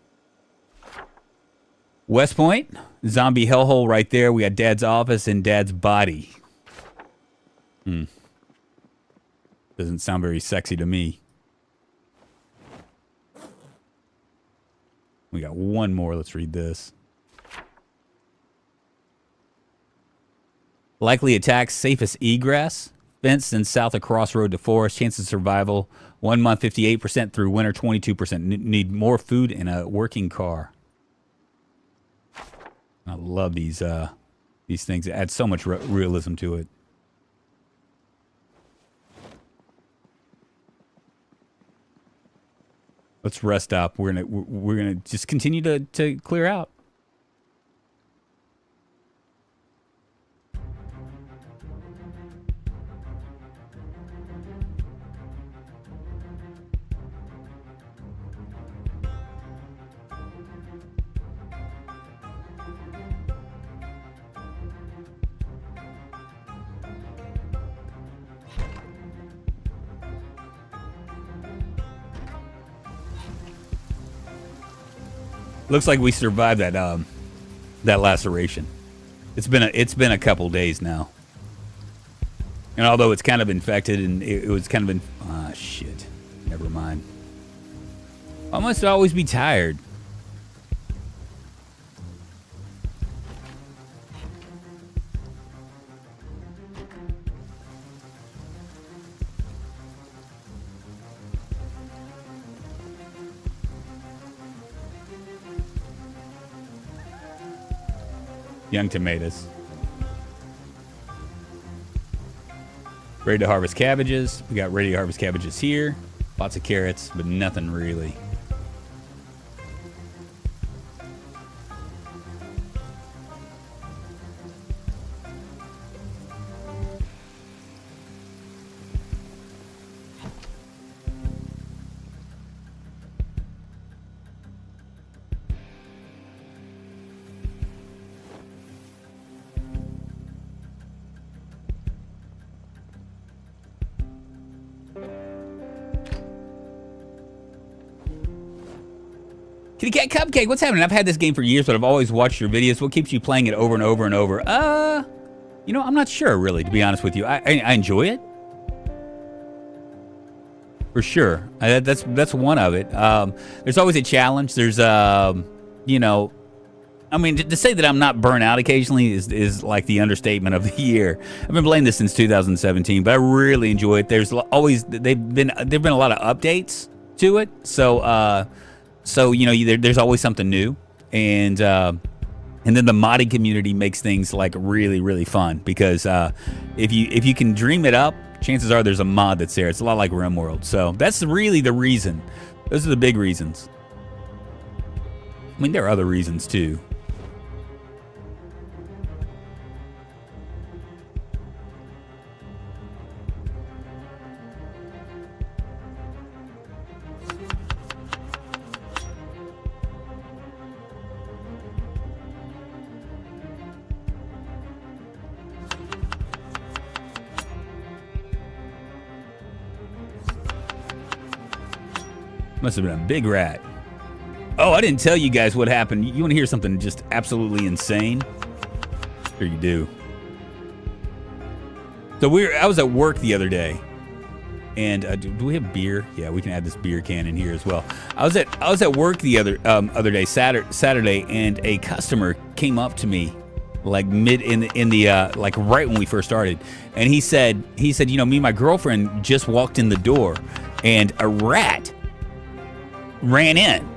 A: West Point, zombie hellhole right there. We got Dad's office and Dad's body. Doesn't sound very sexy to me. We got one more. Let's read this. Likely attacks, safest egress. Fenced and south of Crossroad to Forest. Chance of survival. 1 month, 58% through winter, 22%. Need more food and a working car. I love these things. It adds so much realism to it. Let's rest up. We're gonna just continue to clear out. Looks like we survived that laceration. It's been a couple days now, and although it's kind of infected and it was kind of shit. Never mind. I must always be tired. Young tomatoes. Ready to harvest cabbages. We got ready to harvest cabbages here. Lots of carrots, but nothing really. Kitty Cat Cupcake, what's happening? I've had this game for years, but I've always watched your videos. What keeps you playing it over and over and over? You know, I'm not sure, really, to be honest with you. I enjoy it. For sure. That's one of it. There's always a challenge. There's, you know, I mean, to say that I'm not burnt out occasionally is like the understatement of the year. I've been playing this since 2017, but I really enjoy it. There've been a lot of updates to it. So you know, there's always something new, and then the modding community makes things like really, really fun because if you can dream it up, chances are there's a mod that's there. It's a lot like RimWorld, so that's really the reason. Those are the big reasons. I mean, there are other reasons too. Must have been a big rat. Oh, I didn't tell you guys what happened. You want to hear something just absolutely insane? Sure you do. So I was at work the other day, and do we have beer? Yeah, we can add this beer can in here as well. I was at work the other day, Saturday, and a customer came up to me like mid in the like right when we first started, and he said, you know, me and my girlfriend just walked in the door, and a rat ran in,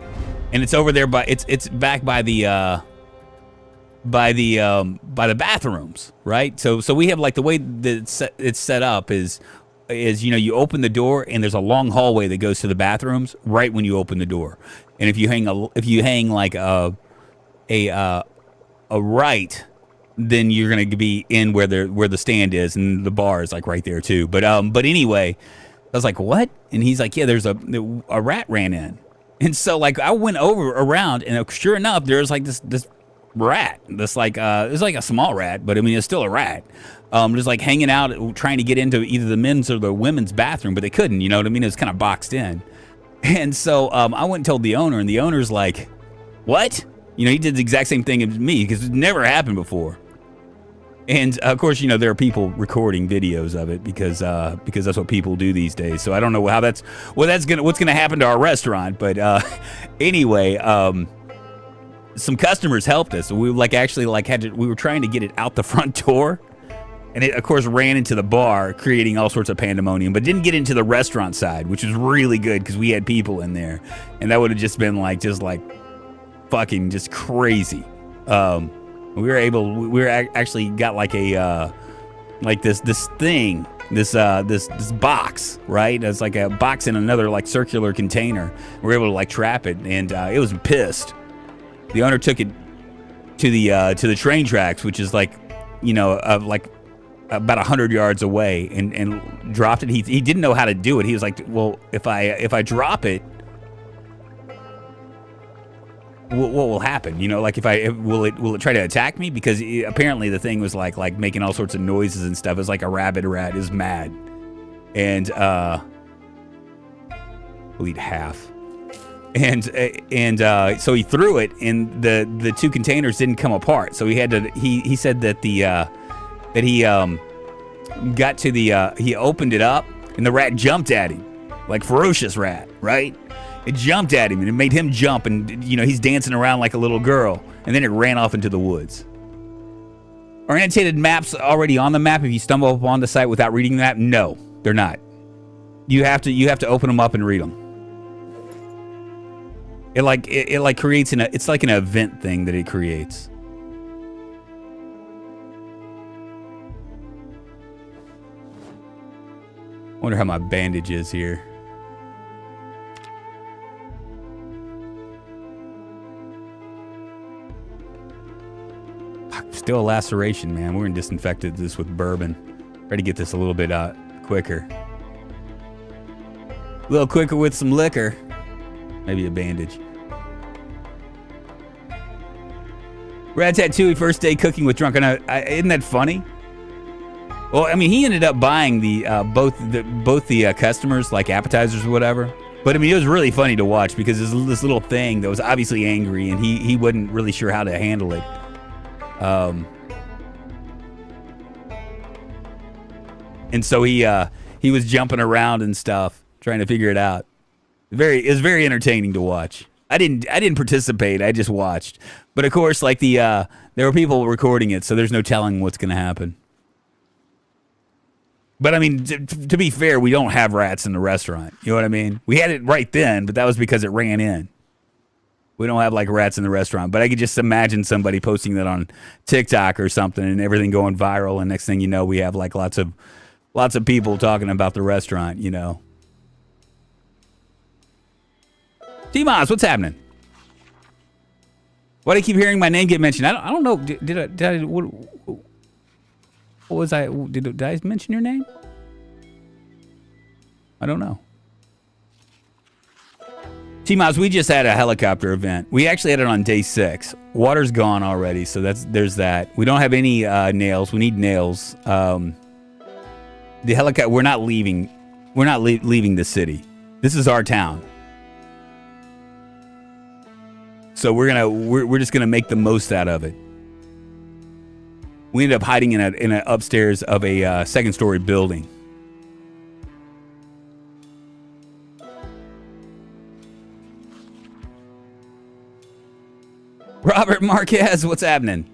A: and it's over there by it's back by the bathrooms, right? So we have like the way that it's set up is you know, you open the door and there's a long hallway that goes to the bathrooms right when you open the door, and if you hang like a right, then you're gonna be in where the stand is, and the bar is like right there too. But anyway. I was like, what? And he's like, yeah, there's a rat ran in. And so like I went over around, and sure enough, there's like this rat. This like it was like a small rat, but I mean it's still a rat. Just like hanging out, trying to get into either the men's or the women's bathroom, but they couldn't. You know what I mean? It was kind of boxed in. And so I went and told the owner, and the owner's like, what? You know, he did the exact same thing as me because it never happened before. And of course, you know, there are people recording videos of it because that's what people do these days. So I don't know how what's gonna happen to our restaurant. But anyway, some customers helped us. We we were trying to get it out the front door, and it of course ran into the bar, creating all sorts of pandemonium. But didn't get into the restaurant side, which was really good because we had people in there, and that would have just been like fucking just crazy. We actually got like a this thing, this box, right? It's like a box in another like circular container. We were able to like trap it, and it was pissed. The owner took it to the train tracks, which is like, you know, like about 100 yards away, and dropped it. He didn't know how to do it. He was like, well, if I drop it, what will happen? You know, like will it try to attack me? Because apparently the thing was like making all sorts of noises and stuff. It was like a rabid rat. It was mad, and we'll eat half. And so he threw it, and the two containers didn't come apart. So he had to. He said that he got to he opened it up, and the rat jumped at him, like ferocious rat, right? It jumped at him, and it made him jump, and you know he's dancing around like a little girl, and then it ran off into the woods. Are annotated maps already on the map if you stumble upon the site without reading the map? No, they're not. You have to open them up and read them. It creates it's like an event thing that it creates. Wonder how my bandage is here. Still a laceration, man. We're gonna disinfect this with bourbon. Try to get this a little bit quicker. A little quicker with some liquor. Maybe a bandage. Rad Tattooey, first day cooking with Drunkonlife. Isn't that funny? Well, I mean, he ended up buying both the customers like appetizers or whatever. But I mean, it was really funny to watch because there's this little thing that was obviously angry, and he wasn't really sure how to handle it. And so he was jumping around and stuff, trying to figure it out. It was very entertaining to watch. I didn't participate. I just watched. But of course, like there were people recording it, so there's no telling what's going to happen. But I mean, to be fair, we don't have rats in the restaurant. You know what I mean? We had it right then, but that was because it ran in. We don't have like rats in the restaurant. But I could just imagine somebody posting that on TikTok or something, and everything going viral. And next thing you know, we have like lots of people talking about the restaurant. You know. T-Moz, what's happening? Why do I keep hearing my name get mentioned? I don't know. Did I what was I? Did I mention your name? I don't know. T-Moz, we just had a helicopter event. We actually had it on day 6. Water's gone already, so there's that. We don't have any nails. We need nails. The helicopter. We're not leaving. We're not leaving the city. This is our town. So we're just gonna make the most out of it. We ended up hiding in a upstairs of a second-story building. Robert Marquez, what's happening?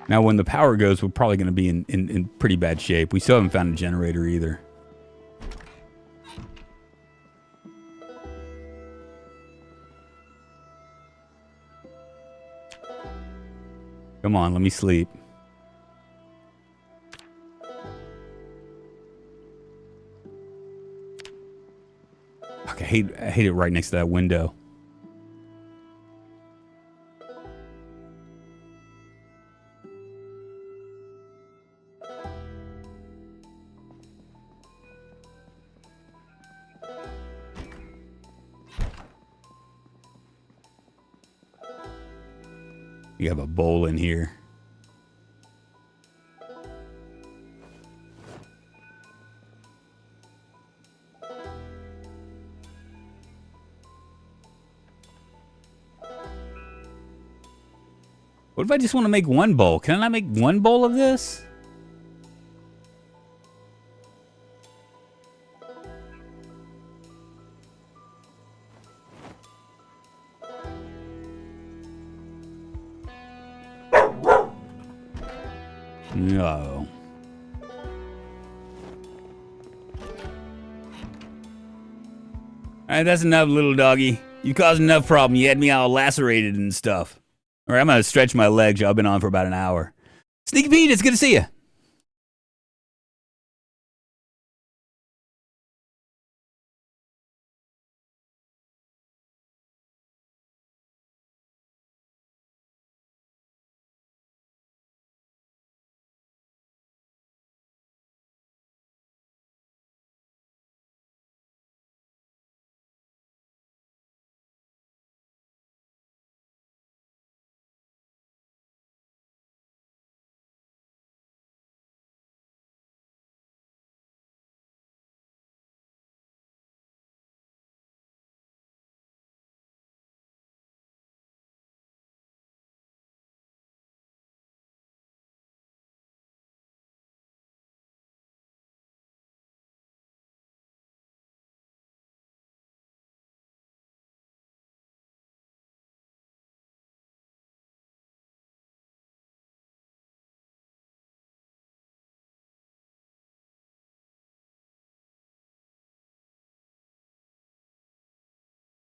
A: Now, when the power goes, we're probably going to be in pretty bad shape. We still haven't found a generator either. Come on, let me sleep. Okay, I hate it right next to that window. You have a bowl in here. What if I just want to make one bowl? Can I not make one bowl of this? No. Alright, that's enough, little doggy. You caused enough problem. You had me all lacerated and stuff. Alright, I'm gonna stretch my legs. I've been on for about an hour. Sneaky Pete, it's good to see you.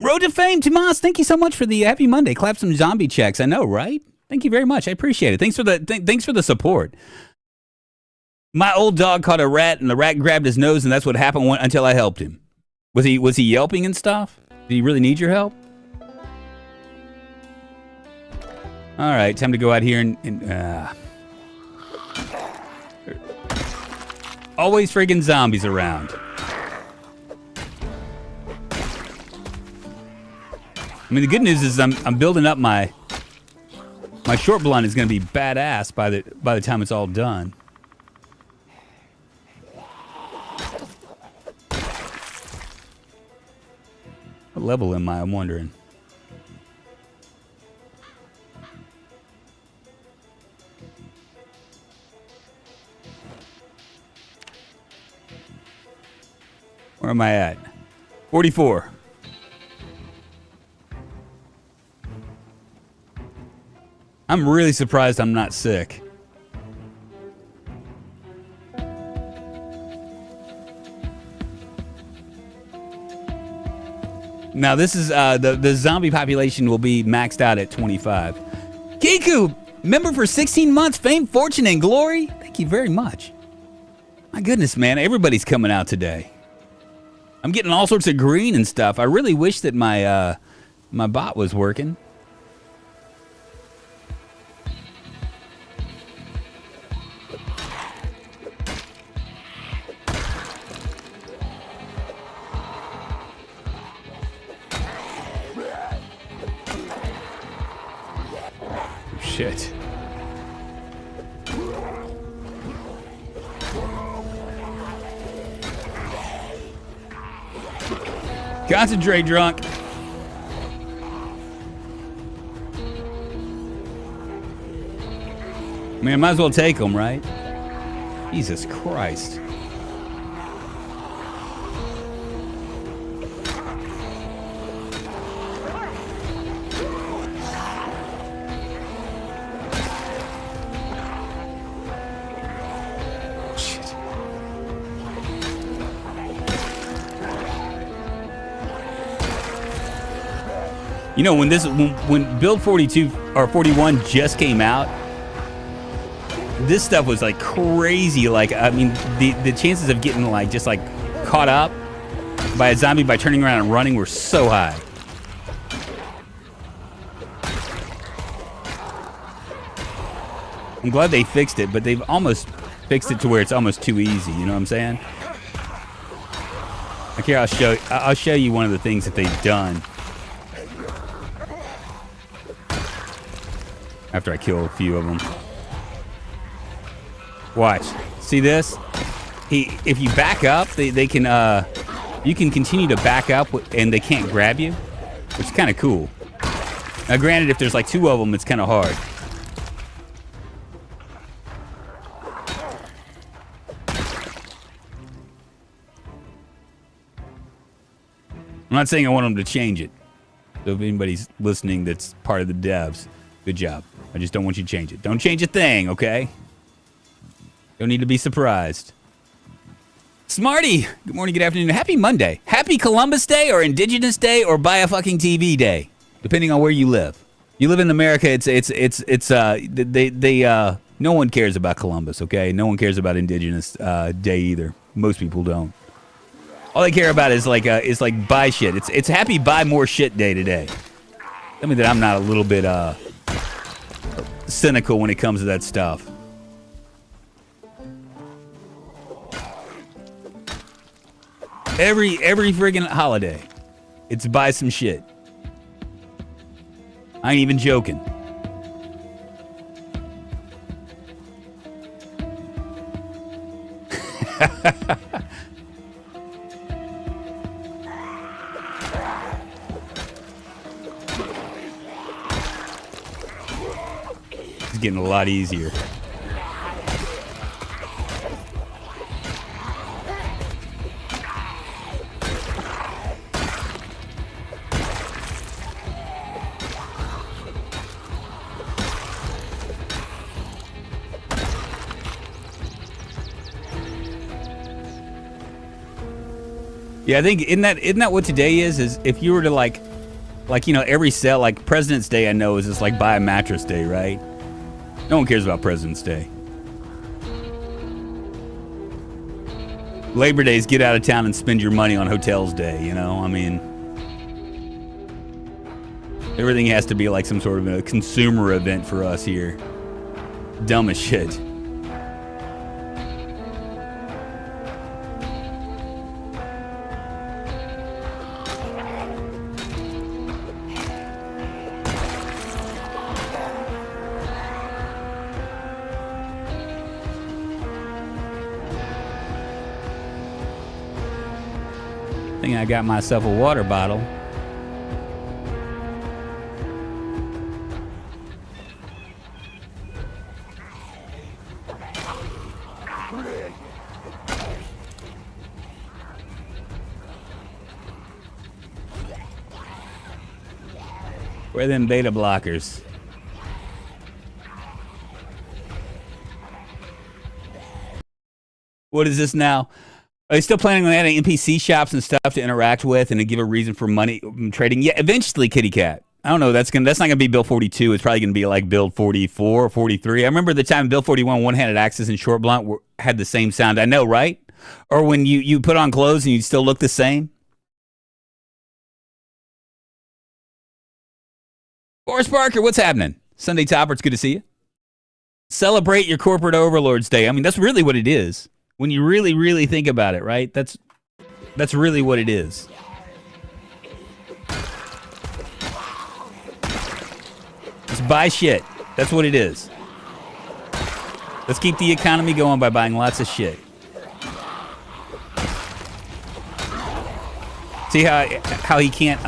A: Road to Fame, Tomas, thank you so much for the Happy Monday. Clap some zombie checks. I know, right? Thank you very much. I appreciate it. Thanks for the support. My old dog caught a rat, and the rat grabbed his nose, and that's what happened until I helped him. Was he yelping and stuff? Did he really need your help? All right, time to go out here and always friggin' zombies around. I mean, the good news is I'm building up my short blunt is going to be badass by the time it's all done. What level am I? I'm wondering. Where am I at? 44. I'm really surprised I'm not sick. Now this is the zombie population will be maxed out at 25. Kiku, member for 16 months, fame, fortune, and glory. Thank you very much. My goodness, man, everybody's coming out today. I'm getting all sorts of green and stuff. I really wish that my my bot was working. Shit. Concentrate, drunk. Man, might as well take them, right? Jesus Christ. You know, when build 42 or 41 just came out, this stuff was like crazy. Like, I mean, the chances of getting like just like caught up by a zombie by turning around and running were so high. I'm glad they fixed it, but they've almost fixed it to where it's almost too easy. You know what I'm saying? Okay, I'll show you one of the things that they've done. After I kill a few of them. Watch. See this? If you back up, they can, you can continue to back up and they can't grab you, which is kind of cool. Now, granted, if there's like 2 of them, it's kind of hard. I'm not saying I want them to change it. So if anybody's listening that's part of the devs, good job. I just don't want you to change it. Don't change a thing, okay? Don't need to be surprised. Smarty, good morning, good afternoon. Happy Monday. Happy Columbus Day or Indigenous Day or buy a fucking TV day, depending on where you live. You live in America, no one cares about Columbus, okay? No one cares about Indigenous Day either. Most people don't. All they care about is like buy shit. It's happy buy more shit day today. Tell me that I'm not a little bit cynical when it comes to that stuff. Every friggin' holiday, it's buy some shit. I ain't even joking. It's getting a lot easier. Yeah, I think isn't that what today is if you were to like you know, every sale, like President's Day I know is just like buy a mattress day, right? No one cares about President's Day. Labor Day is get out of town and spend your money on hotels day, you know? I mean, everything has to be like some sort of a consumer event for us here. Dumb as shit. I got myself a water bottle. Where are them beta blockers? What is this now? Are they still planning on adding NPC shops and stuff to interact with and to give a reason for money trading? Yeah, eventually, Kitty Cat. I don't know. That's not gonna be build 42. It's probably gonna be like build 44 or 43. I remember the time build 41 one-handed axes and short blunt had the same sound. I know, right? Or when you put on clothes and you still look the same. Boris Parker, what's happening? Sunday Topper, it's good to see you. Celebrate your corporate overlords day. I mean, that's really what it is. When you really, really think about it, right? That's really what it is. Just buy shit. That's what it is. Let's keep the economy going by buying lots of shit. See how he can't,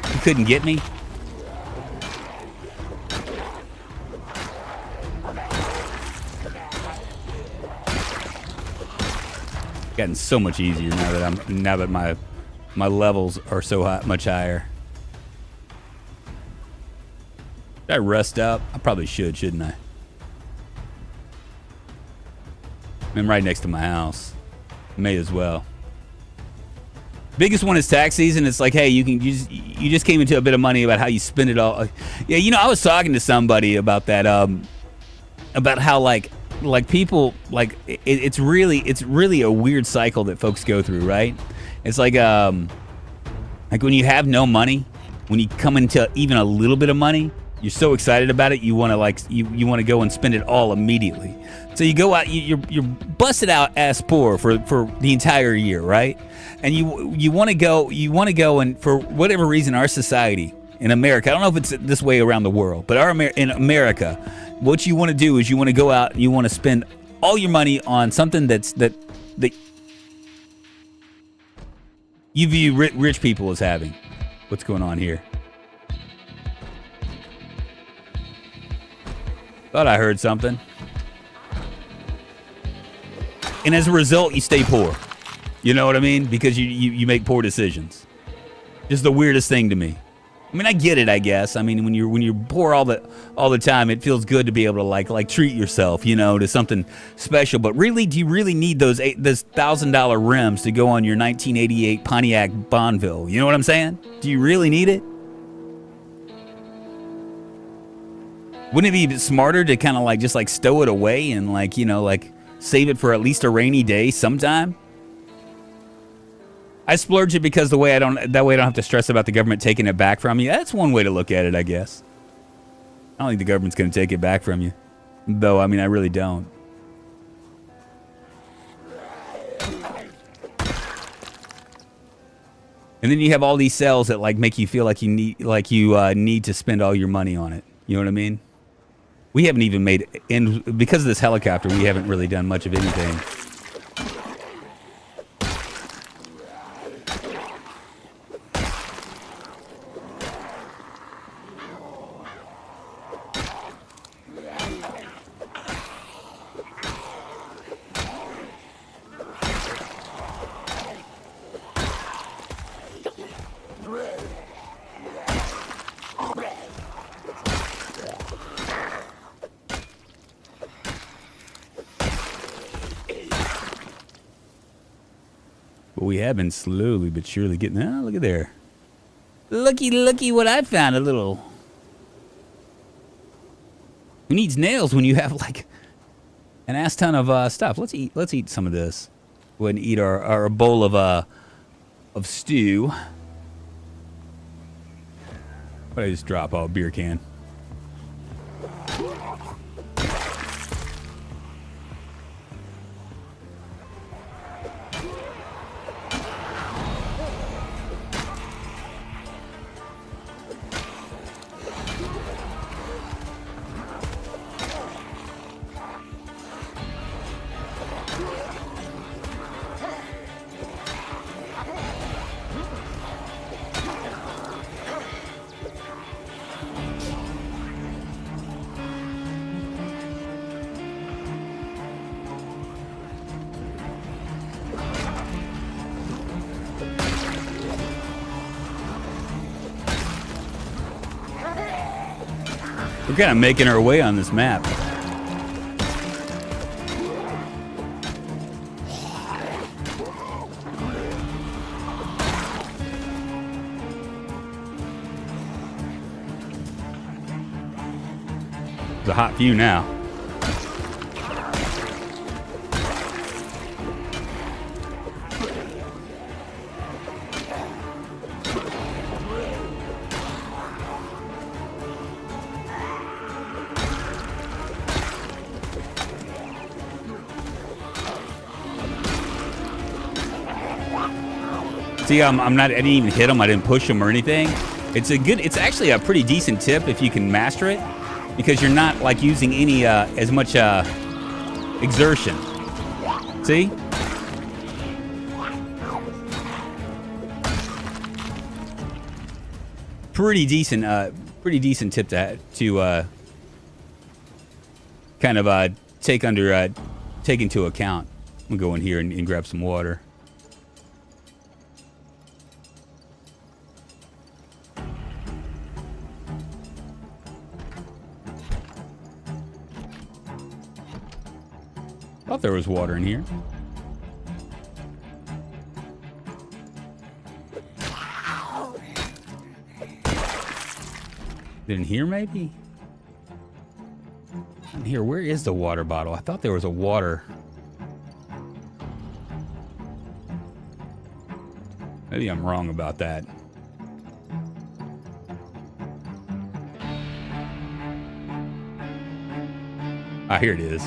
A: he couldn't get me? Gotten so much easier now that my levels are so much higher. Should I rest up? I probably should, shouldn't I? I'm right next to my house. May as well. Biggest one is tax season. It's like, hey, you just came into a bit of money about how you spend it all. Yeah, you know, I was talking to somebody about that, about how like people like it's really a weird cycle that folks go through, right? It's like when you have no money, when you come into even a little bit of money, you're so excited about it, you want to you want to go and spend it all immediately. So you go out, you're busted out ass poor for the entire year, right? And you want to go and for whatever reason, our society in America, I don't know if it's this way around the world, but in America, what you want to do is you want to go out and you want to spend all your money on something that you view rich people as having. What's going on here? Thought I heard something. And as a result, you stay poor. You know what I mean? Because you make poor decisions. Just the weirdest thing to me. I mean, I get it, I guess. I mean, when you're poor all the time, it feels good to be able to like treat yourself, you know, to something special. But really, do you really need those $1,000 rims to go on your 1988 Pontiac Bonneville? You know what I'm saying? Do you really need it? Wouldn't it be smarter to kind of like just like stow it away and like, you know, like save it for at least a rainy day sometime? I splurge it because that way I don't have to stress about the government taking it back from you. That's one way to look at it, I guess. I don't think the government's going to take it back from you. Though, I mean, I really don't. And then you have all these sales that like make you feel like you need to spend all your money on it. You know what I mean? We haven't even made, and because of this helicopter, we haven't really done much of anything. But we have been slowly but surely getting... Oh, look at there. Looky what I found. A little... Who needs nails when you have, like, an ass ton of stuff? Let's eat some of this. Go ahead and eat our bowl of stew. What did I just drop? Oh, a beer can. We're kind of making our way on this map. It's a hot view now. See, I didn't even hit him. I didn't push him or anything. It's actually a pretty decent tip if you can master it, because you're not like using any as much exertion. See? Pretty decent tip to kind of take into account. I'm gonna go in here and grab some water. Thought there was water in here. In here, maybe? In here, where is the water bottle? I thought there was a water. Maybe I'm wrong about that. Ah, here it is.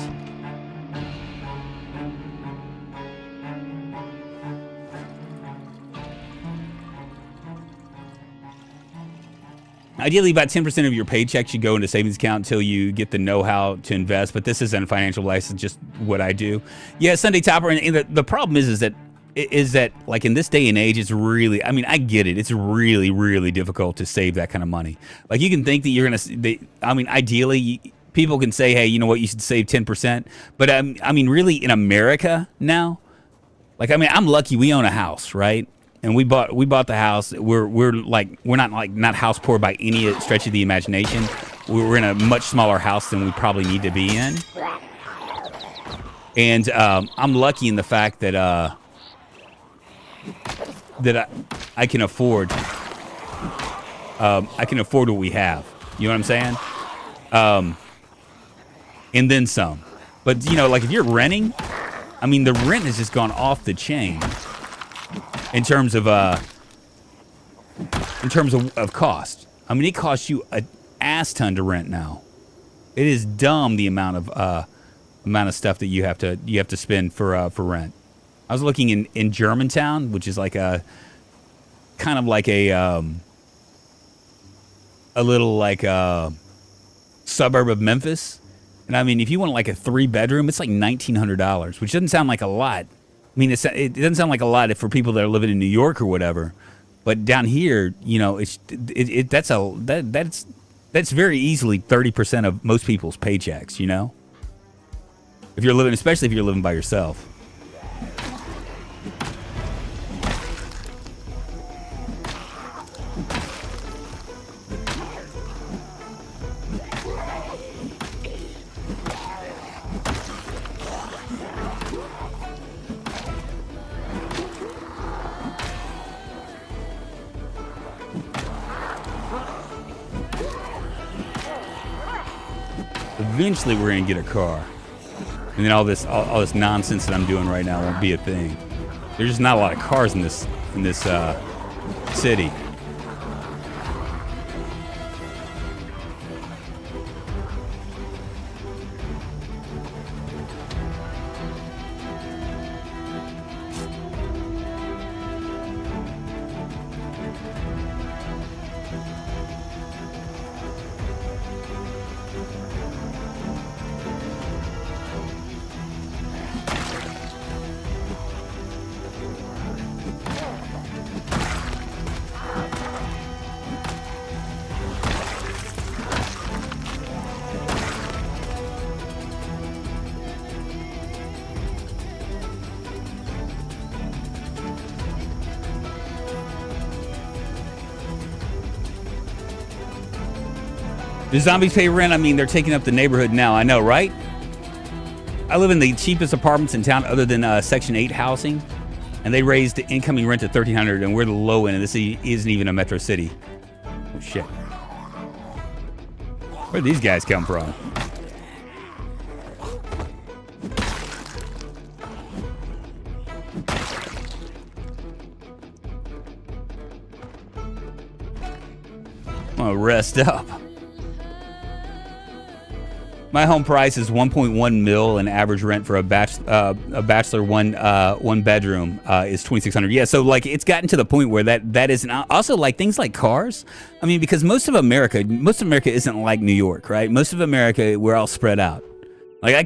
A: Ideally, about 10% of your paycheck should go into savings account until you get the know-how to invest. But this isn't a financial license, just what I do. Yeah, Sunday Topper. And the problem is that like in this day and age, it's really, I mean, I get it. It's really, really difficult to save that kind of money. Like you can think that you're going to, I mean, ideally, people can say, hey, you know what, you should save 10%. But I mean, really in America now, like, I mean, I'm lucky we own a house, right? And we bought the house. We're not house poor by any stretch of the imagination. We're in a much smaller house than we probably need to be in. And I'm lucky in the fact that I can afford what we have. You know what I'm saying? And then some. But you know, like if you're renting, I mean, the rent has just gone off the chain. In terms of cost, I mean, it costs you an ass ton to rent now. It is dumb the amount of stuff that you have to spend for rent. I was looking in Germantown, which is like a kind of like a little like suburb of Memphis, and I mean, if you want like a 3-bedroom, it's like $1,900, which doesn't sound like a lot. I mean, it doesn't sound like a lot for people that are living in New York or whatever, but down here, you know, that's very easily 30% of most people's paychecks. You know, especially if you're living by yourself. Eventually, we're gonna get a car, and then all this nonsense that I'm doing right now won't be a thing. There's just not a lot of cars in this city. Do zombies pay rent? I mean, they're taking up the neighborhood now. I know, right? I live in the cheapest apartments in town other than Section 8 housing, and they raised the incoming rent to $1,300, and we're the low end, and this isn't even a metro city. Oh, shit. Where'd these guys come from? I'm gonna rest up. My home price is 1.1 mil, and average rent for a bachelor one bedroom is $2,600. Yeah, so like it's gotten to the point where that is also like things like cars. I mean, because most of America isn't like New York, right? Most of America, we're all spread out. Like I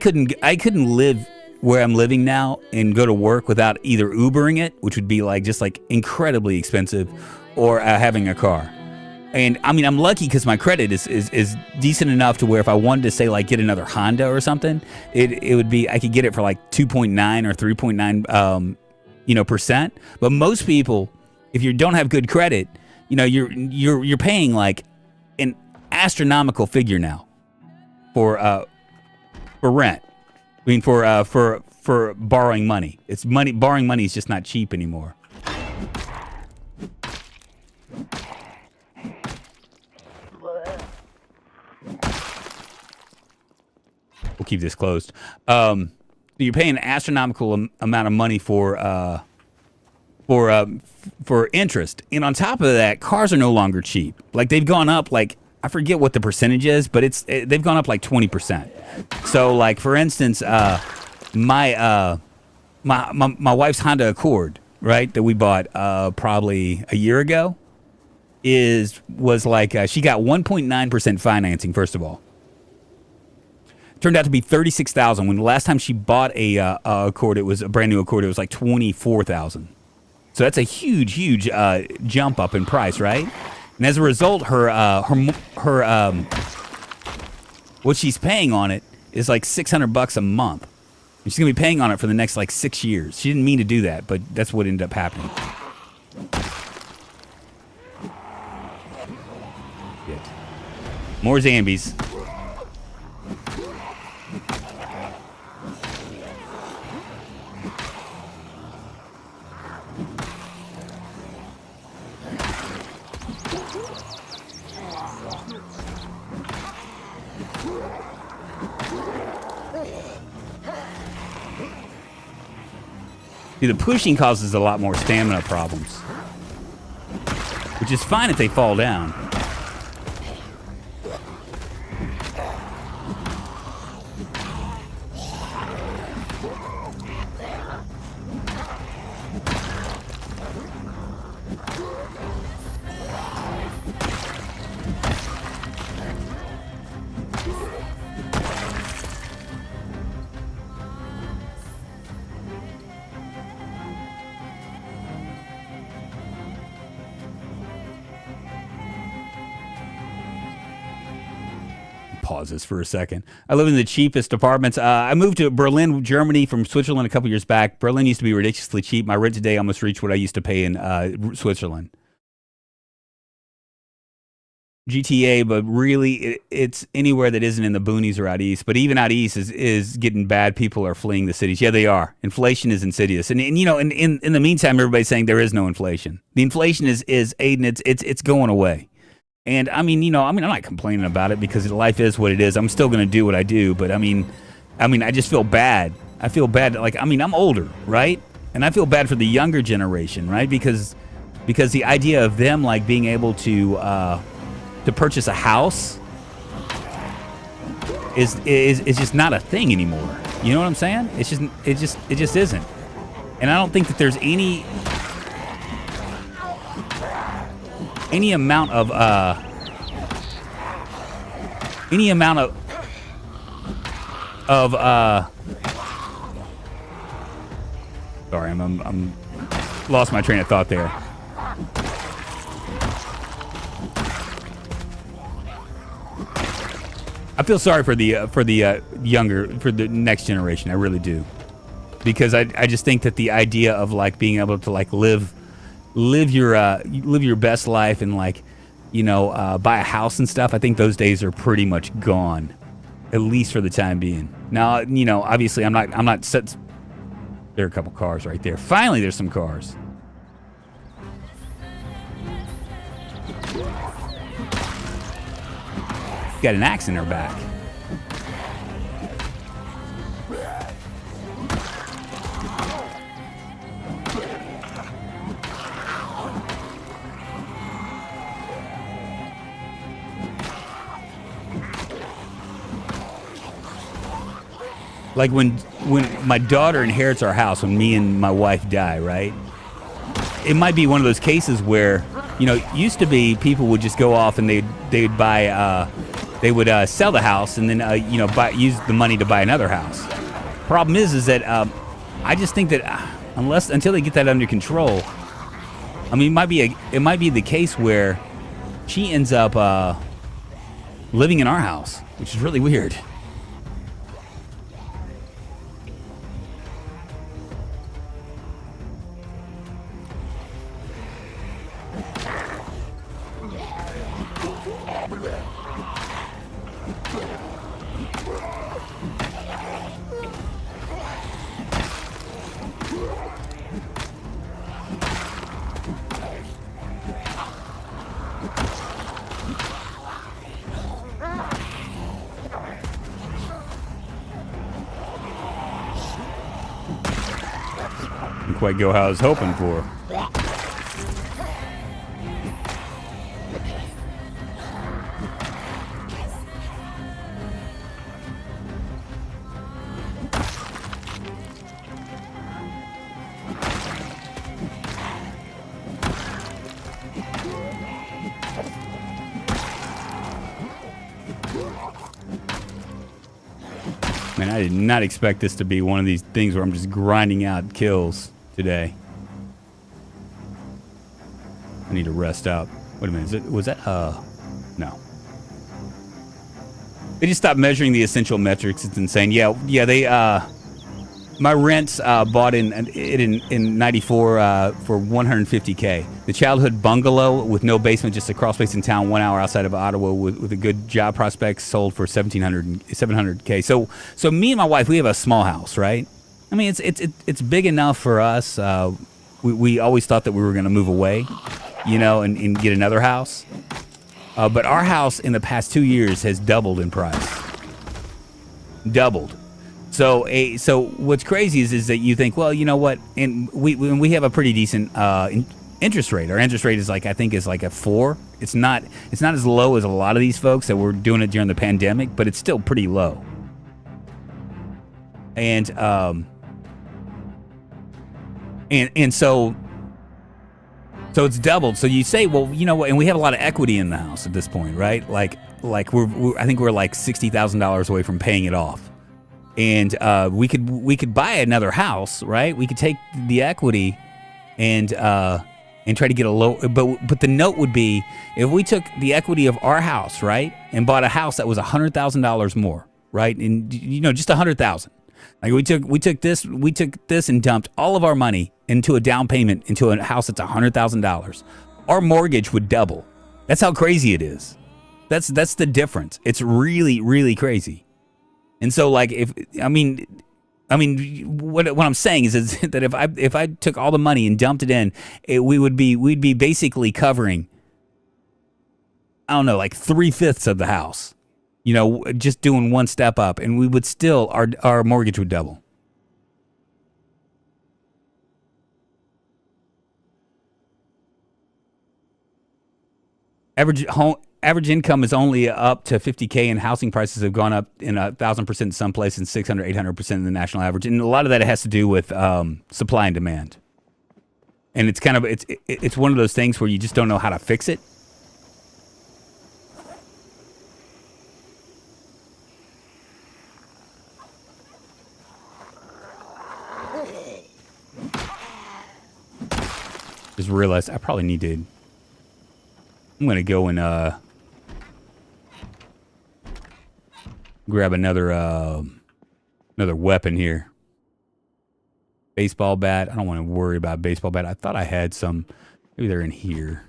A: couldn't live where I'm living now and go to work without either Ubering it, which would be like just like incredibly expensive, or having a car. And I mean, I'm lucky because my credit is decent enough to where if I wanted to say like get another Honda or something, it would be, I could get it for like 2.9 or 3.9 percent. But most people, if you don't have good credit, you know, you're paying like an astronomical figure now for rent. I mean for borrowing money. It's money. Borrowing money is just not cheap anymore. We'll keep this closed. You're paying an astronomical amount of money for interest, and on top of that, cars are no longer cheap. Like they've gone up. Like I forget what the percentage is, but they've gone up like 20%. So, like for instance, my wife's Honda Accord, right, that we bought probably a year ago. was like she got 1.9% financing. First of all, turned out to be 36,000. When the last time she bought a Accord, it was a brand new Accord. It was like 24,000. So that's a huge jump up in price, right? And as a result, her what she's paying on it is like $600 a month. And she's gonna be paying on it for the next like 6 years. She didn't mean to do that, but that's what ended up happening. Shit. More zombies. See, the pushing causes a lot more stamina problems, which is fine if they fall down. Pauses for a second. I live in the cheapest apartments. I moved to Berlin, Germany from Switzerland a couple years back. Berlin used to be ridiculously cheap. My rent today almost reached what I used to pay in Switzerland. GTA, but really it's anywhere that isn't in the boonies or out east. But even out east is getting bad. People are fleeing the cities. Yeah, they are. Inflation is insidious. And you know, in the meantime, everybody's saying there is no inflation. The inflation is Aiden, it's going away. And I mean, you know, I'm not complaining about it because life is what it is. I'm still going to do what I do, but I mean, I just feel bad. I feel bad. Like, I mean, I'm older, right? And I feel bad for the younger generation, right? Because the idea of them like being able to purchase a house is just not a thing anymore. You know what I'm saying? It just isn't. And I don't think that there's any amount of sorry, I'm lost my train of thought there. I feel sorry for the next generation. I really do, because I just think that the idea of like being able to like live your best life and like, you know, buy a house and stuff. I think those days are pretty much gone, at least for the time being. Now, you know, obviously I'm not set. There are a couple cars right there. Finally, there's some cars. Got an axe in her back. Like when my daughter inherits our house, when me and my wife die, right? It might be one of those cases where, you know, used to be people would just go off and they'd buy, they would sell the house and then you know, use the money to buy another house. Problem is that I just think that until they get that under control, I mean, it might be the case where she ends up living in our house, which is really weird. Quite go how I was hoping for. Man, I did not expect this to be one of these things where I'm just grinding out kills today. I need to rest up. Wait a minute, was that, no. They just stopped measuring the essential metrics. It's insane. Yeah, they, my rents bought in 94 for $150K. The childhood bungalow with no basement, just a crawl space in town, 1 hour outside of Ottawa with a good job prospects, sold for $700K. So me and my wife, we have a small house, right? I mean, it's big enough for us. We always thought that we were going to move away, and get another house. But our house in the past 2 years has doubled in price. Doubled. So what's crazy is that you think, well, you know what? And we have a pretty decent interest rate. Our interest rate is I think a 4. It's not as low as a lot of these folks that were doing it during the pandemic, but it's still pretty low. And so it's doubled. So you say, well, you know what? And we have a lot of equity in the house at this point, right? I think we're $60,000 away from paying it off. And we could buy another house, right? We could take the equity and try to get a low. But the note would be, if we took the equity of our house, right, and bought a house that was $100,000 more, right, and just $100,000. Like we took this and dumped all of our money into a down payment into a house that's $100,000. Our mortgage would double. That's how crazy it is. That's the difference. It's really, really crazy. And so, what I'm saying is that if I took all the money and dumped it in, we'd be basically covering, I don't know, 3/5 of the house, just doing one step up, and we would still our mortgage would double. Average income is only up to $50K, and housing prices have gone up in 1,000% in some places, and 600, 800% in the national average. And a lot of that has to do with supply and demand. And it's it's one of those things where you just don't know how to fix it. Just realized I probably need to. I'm gonna go and grab another weapon here. Baseball bat. I don't want to worry about baseball bat. I thought I had some. Maybe they're in here.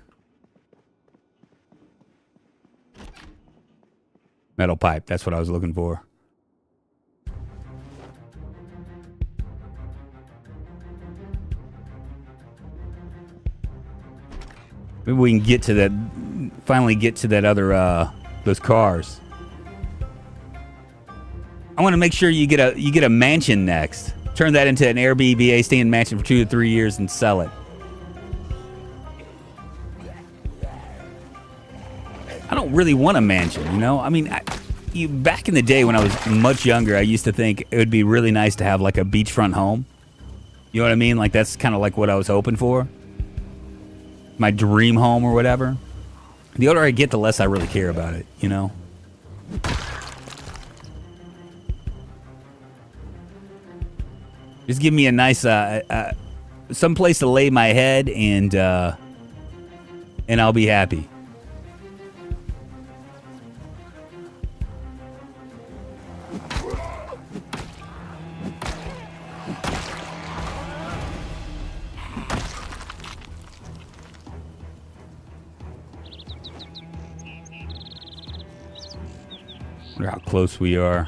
A: Metal pipe. That's what I was looking for. Maybe we can get to that. Finally get to that other those cars. I want to make sure you get a mansion next. Turn that into an Airbnb, stay in mansion for 2 to 3 years, and sell it. I don't really want a mansion, I mean, back in the day when I was much younger, I used to think it would be really nice to have a beachfront home. You know what I mean? That's kind of what I was hoping for. My dream home or whatever. The older I get, the less I really care about it, Just give me a nice, some place to lay my head, and I'll be happy. Wonder how close we are.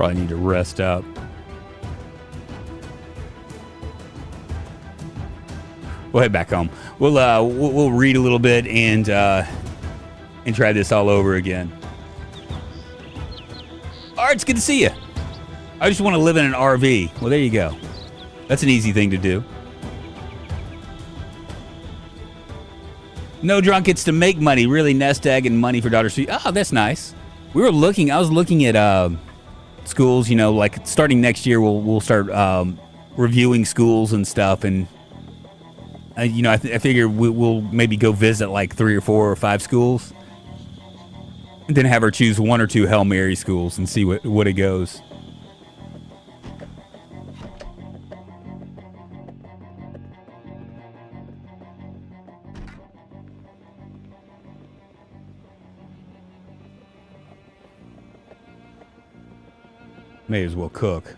A: Probably need to rest up. We'll head back home. We'll read a little bit and try this all over again. All right, it's good to see you. I just want to live in an RV. Well, there you go. That's an easy thing to do. No drunk gets to make money. Really nest egg and money for daughter's fee. Oh, that's nice. I was looking at schools, you know, like starting next year, we'll start reviewing schools and stuff. And, you know, I figure we'll maybe go visit like 3 or 4 or 5 schools. And then have her choose 1 or 2 Hail Mary schools and see what it goes. May as well cook.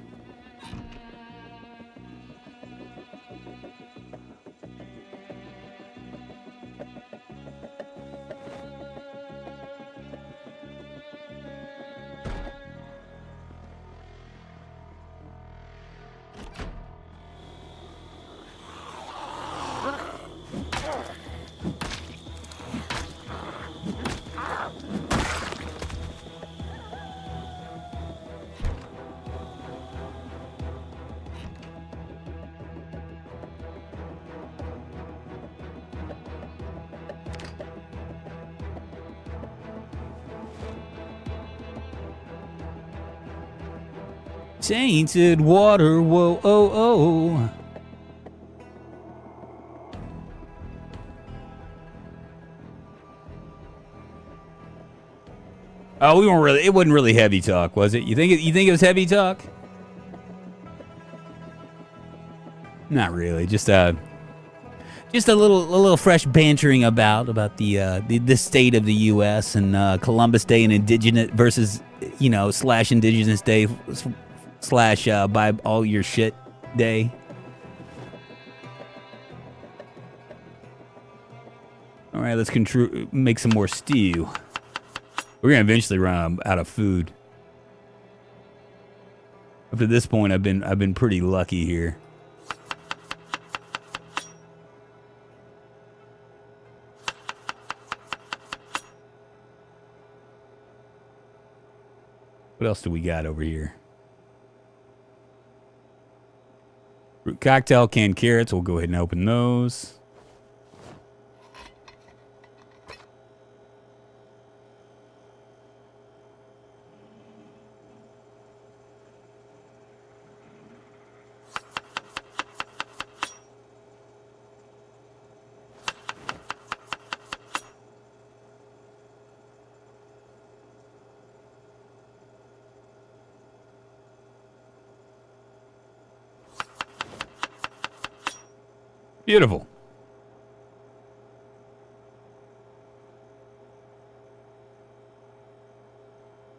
A: Tainted water, whoa, oh, oh. Oh, we weren't really. It wasn't really heavy talk, was it? You think it was heavy talk? Not really. Just a little fresh bantering about the state of the U.S. and Columbus Day and Indigenous versus, you know, / Indigenous Day / buy all your shit day. All right, let's make some more stew. We're gonna eventually run out of food. Up to this point, I've been pretty lucky here. What else do we got over here? Fruit cocktail, canned carrots. We'll go ahead and open those. Beautiful.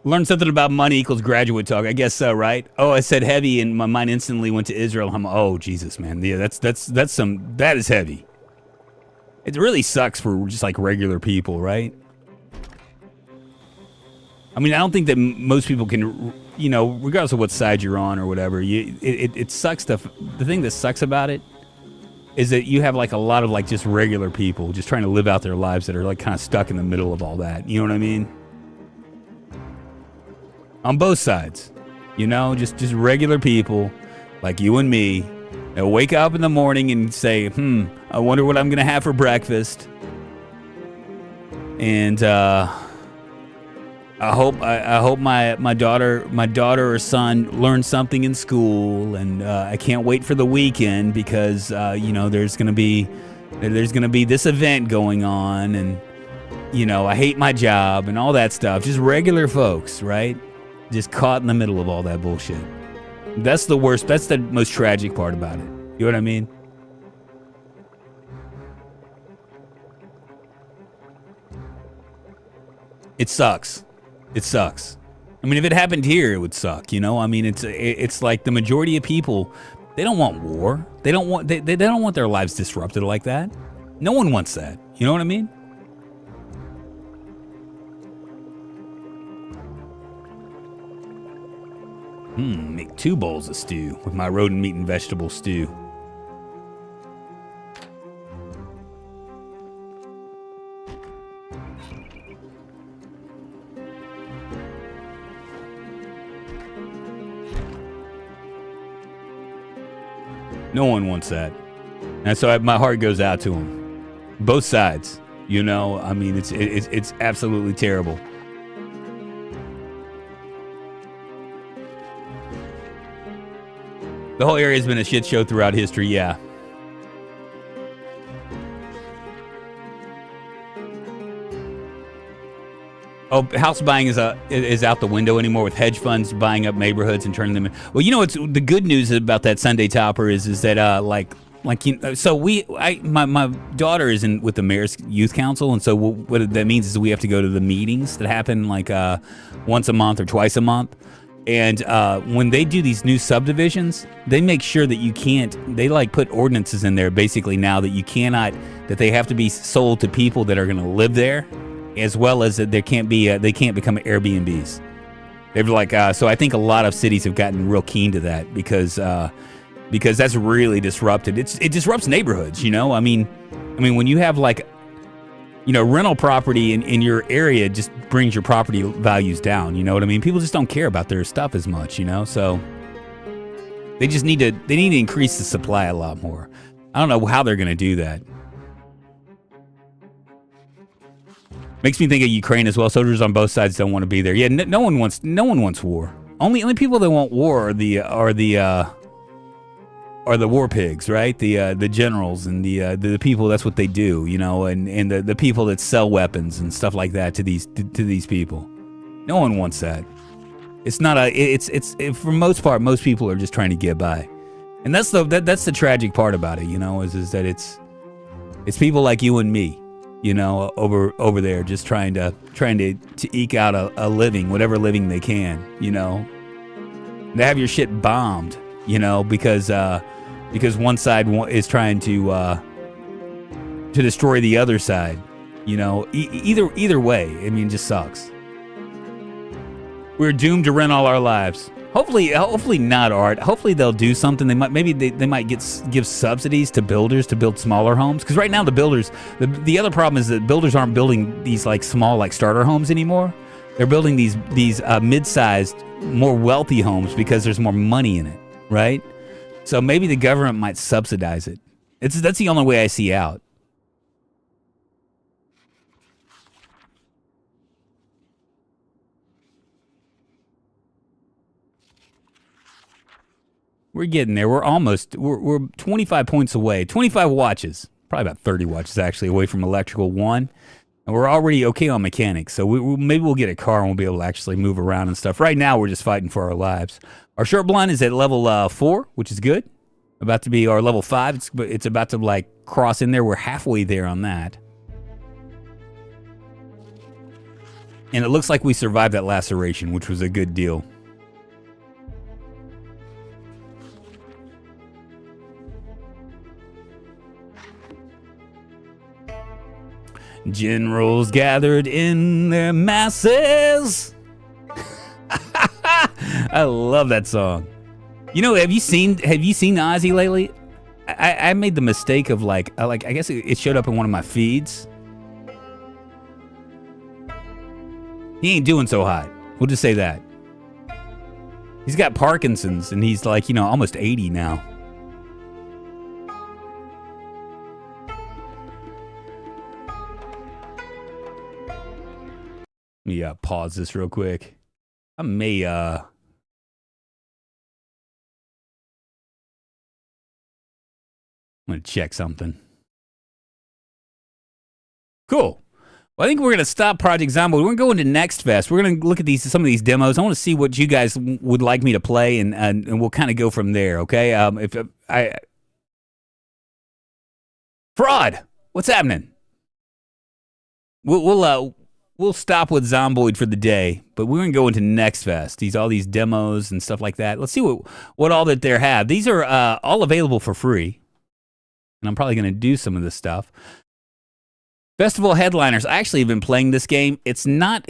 A: Learn something about money equals graduate talk. I guess so, right? Oh, I said heavy, and my mind instantly went to Israel. Oh, Jesus, man. Yeah, that is heavy. It really sucks for just like regular people, right? I mean, I don't think that most people can, you know, regardless of what side you're on or whatever. It sucks. The thing that sucks about it is that you have like a lot of like just regular people just trying to live out their lives that are like kind of stuck in the middle of all that. You know what I mean? On both sides, you know, just regular people like you and me that wake up in the morning and say, I wonder what I'm going to have for breakfast. And I hope my daughter or son learns something in school, and I can't wait for the weekend because you know there's gonna be this event going on, and you know I hate my job and all that stuff. Just regular folks, right? Just caught in the middle of all that bullshit. That's the worst. That's the most tragic part about it. You know what I mean? It sucks. It sucks. I mean, if it happened here, it would suck, you know? I mean, it's like the majority of people, they don't want war. They don't want their lives disrupted like that. No one wants that. You know what I mean? Make 2 bowls of stew with my rodent meat and vegetable stew. No one wants that. And so my heart goes out to them. Both sides. You know, I mean, it's absolutely terrible. The whole area has been a shit show throughout history, yeah. Oh, house buying is out the window anymore with hedge funds buying up neighborhoods and turning them in. Well, you know what's the good news about that Sunday Topper is that so my daughter is in with the mayor's youth council, and so what that means is we have to go to the meetings that happen like once a month or twice a month. And when they do these new subdivisions, they make sure that you can't. They like put ordinances in there basically now that you cannot, that they have to be sold to people that are going to live there, as well as that there can't be they can't become Airbnbs. They've like so I think a lot of cities have gotten real keen to that because that's really disrupted. It disrupts neighborhoods, you know. I mean when you have like, you know, rental property in your area just brings your property values down. You know what I mean? People just don't care about their stuff as much, you know. So they need to increase the supply a lot more. I don't know how they're going to do that. Makes me think of Ukraine as well. Soldiers on both sides don't want to be there. Yeah, no one wants war. Only people that want war are the war pigs, right? The generals and the people. That's what they do, you know, and the people that sell weapons and stuff like that to these people. No one wants that. It's not it's for most part, most people are just trying to get by, and that's the tragic part about it, you know, is that it's people like you and me, you know, over there just trying to eke out a living, whatever living they can, you know. They have your shit bombed, you know, because one side is trying to destroy the other side, you know. Either way, I mean, it just sucks. We're doomed to rent all our lives. Hopefully not, Art. Hopefully they'll do something. They might give subsidies to builders to build smaller homes. Because right now the builders, the other problem is that builders aren't building these like small like starter homes anymore. They're building these mid-sized, more wealthy homes because there's more money in it, right? So maybe the government might subsidize it. That's the only way I see out. We're getting there. We're 25 points away. 25 watches. Probably about 30 watches actually away from electrical 1. And we're already okay on mechanics. So maybe we'll get a car and we'll be able to actually move around and stuff. Right now we're just fighting for our lives. Our short blind is at level 4, which is good. About to be our level 5. It's about to like cross in there. We're halfway there on that. And it looks like we survived that laceration, which was a good deal. Generals gathered in their masses. I love that song. You know, have you seen Ozzy lately? I made the mistake of I guess it showed up in one of my feeds. He ain't doing so hot. We'll just say that. He's got Parkinson's and he's like, you know, almost 80 now. Let me pause this real quick. I may I'm gonna check something. Cool. Well, I think we're gonna stop Project Zomboid. We're gonna go into Next Fest. We're gonna look at some of these demos. I want to see what you guys would like me to play, and we'll kind of go from there. Okay. Fraud. What's happening? We'll stop with Zomboid for the day, but we're gonna go into Next Fest. All these demos and stuff like that. Let's see what all that they have. These are all available for free, and I'm probably gonna do some of this stuff. Festival headliners. I actually have been playing this game. It's not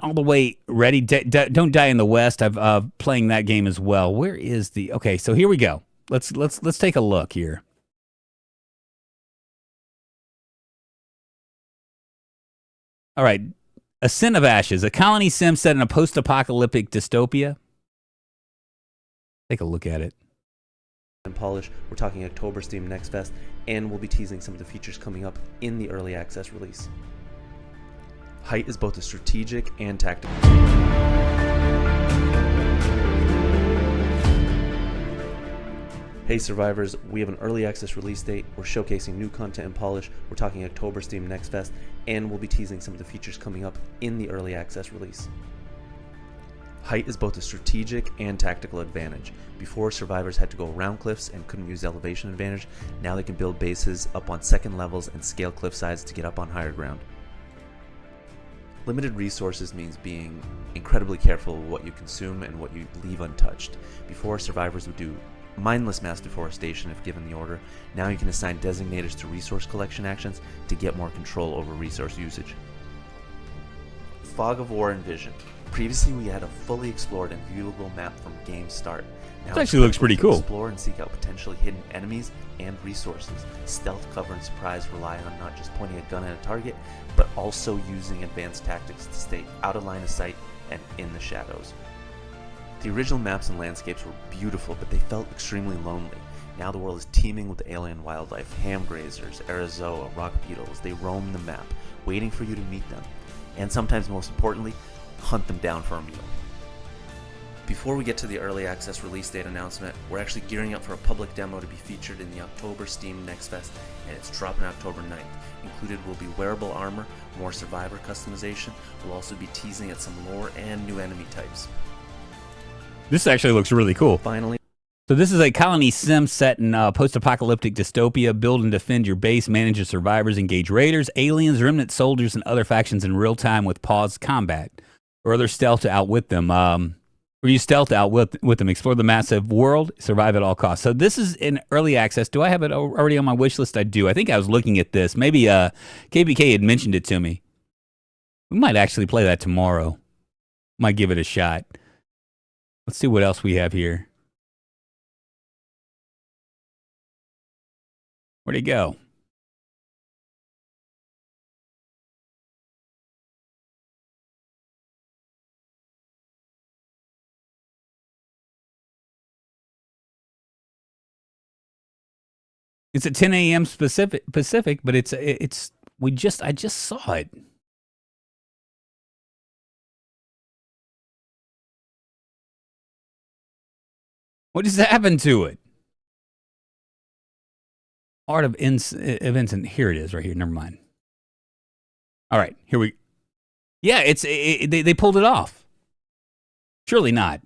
A: all the way ready. Don't Die in the West. I've playing that game as well. Where is the? Okay, so here we go. Let's take a look here. All right, A Sin of Ashes, a colony sim set in a post-apocalyptic dystopia. Take a look at it.
B: And polish. We're talking October Steam Next Fest, and we'll be teasing some of the features coming up in the early access release. Height is both a strategic and tactical. Hey survivors, we have an early access release date. We're showcasing new content in polish. We're talking October Steam Next Fest, and we'll be teasing some of the features coming up in the early access release. Height is both a strategic and tactical advantage. Before, survivors had to go around cliffs and couldn't use elevation advantage. Now they can build bases up on second levels and scale cliff sides to get up on higher ground. Limited resources means being incredibly careful with what you consume and what you leave untouched. Before, survivors would do mindless mass deforestation if given the order. Now you can assign designators to resource collection actions to get more control over resource usage. Fog of War and Vision. Previously, we had a fully explored and viewable map from game start. Now
A: This actually looks pretty cool.
B: Explore and seek out potentially hidden enemies and resources. Stealth, cover, and surprise rely on not just pointing a gun at a target, but also using advanced tactics to stay out of line of sight and in the shadows. The original maps and landscapes were beautiful, but they felt extremely lonely. Now the world is teeming with alien wildlife, ham grazers, Arizoa, rock beetles. They roam the map, waiting for you to meet them. And sometimes, most importantly, hunt them down for a meal. Before we get to the early access release date announcement, we're actually gearing up for a public demo to be featured in the October Steam Next Fest, and it's dropping October 9th. Included will be wearable armor, more survivor customization. We'll also be teasing at some lore and new enemy types.
A: This actually looks really cool.
B: Finally,
A: so this is a colony sim set in post-apocalyptic dystopia. Build and defend your base, manage your survivors, engage raiders, aliens, remnant soldiers, and other factions in real time with paused combat, or other stealth to outwit them. Or use stealth to outwit them. Explore the massive world, survive at all costs. So this is in early access. Do I have it already on my wish list? I do. I think I was looking at this. Maybe KBK had mentioned it to me. We might actually play that tomorrow. Might give it a shot. Let's see what else we have here. Where'd he go? It's at 10 a.m. Pacific, but I just saw it. What just happened to it? Art of events, and here it is, right here. Never mind. All right, here we. Yeah, they pulled it off. Surely not.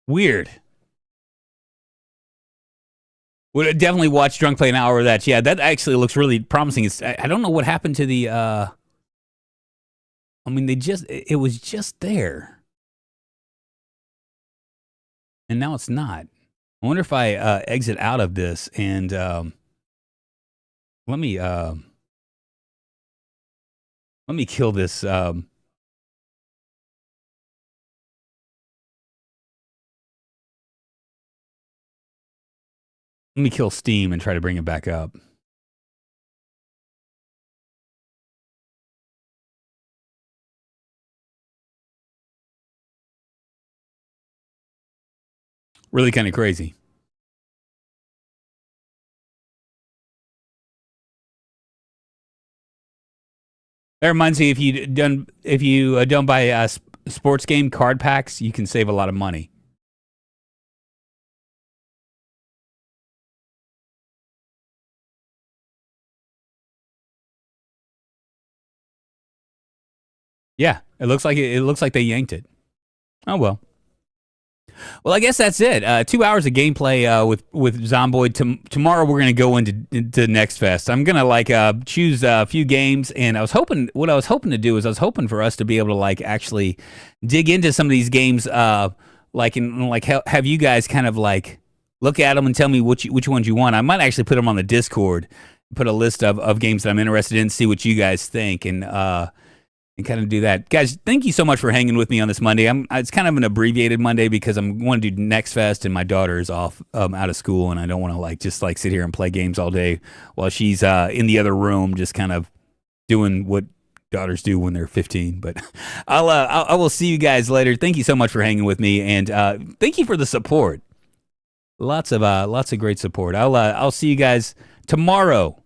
A: Weird. Would definitely watch Drunk play an hour of that. Yeah, that actually looks really promising. I don't know what happened to the. I mean, it was just there, and now it's not. I wonder if I exit out of this and let me kill this. Let me kill Steam and try to bring it back up. Really kind of crazy. That reminds me, if you don't buy sports game card packs, you can save a lot of money. Yeah, it looks like they yanked it. Oh well. Well, I guess that's it. 2 hours of gameplay with Zomboid. Tomorrow we're gonna go into Next Fest. I'm gonna choose a few games, and what I was hoping to do is I was hoping for us to be able to actually dig into some of these games, have you guys kind of look at them and tell me which ones you want. I might actually put them on the Discord, put a list of games that I'm interested in, see what you guys think, and kind of do that. Guys, thank you so much for hanging with me on this Monday. It's kind of an abbreviated Monday because I'm going to do Next Fest, and my daughter is off out of school, and I don't want to just sit here and play games all day while she's in the other room just kind of doing what daughters do when they're 15. But I will see you guys later. Thank you so much for hanging with me, and thank you for the support. Lots of great support. I'll see you guys tomorrow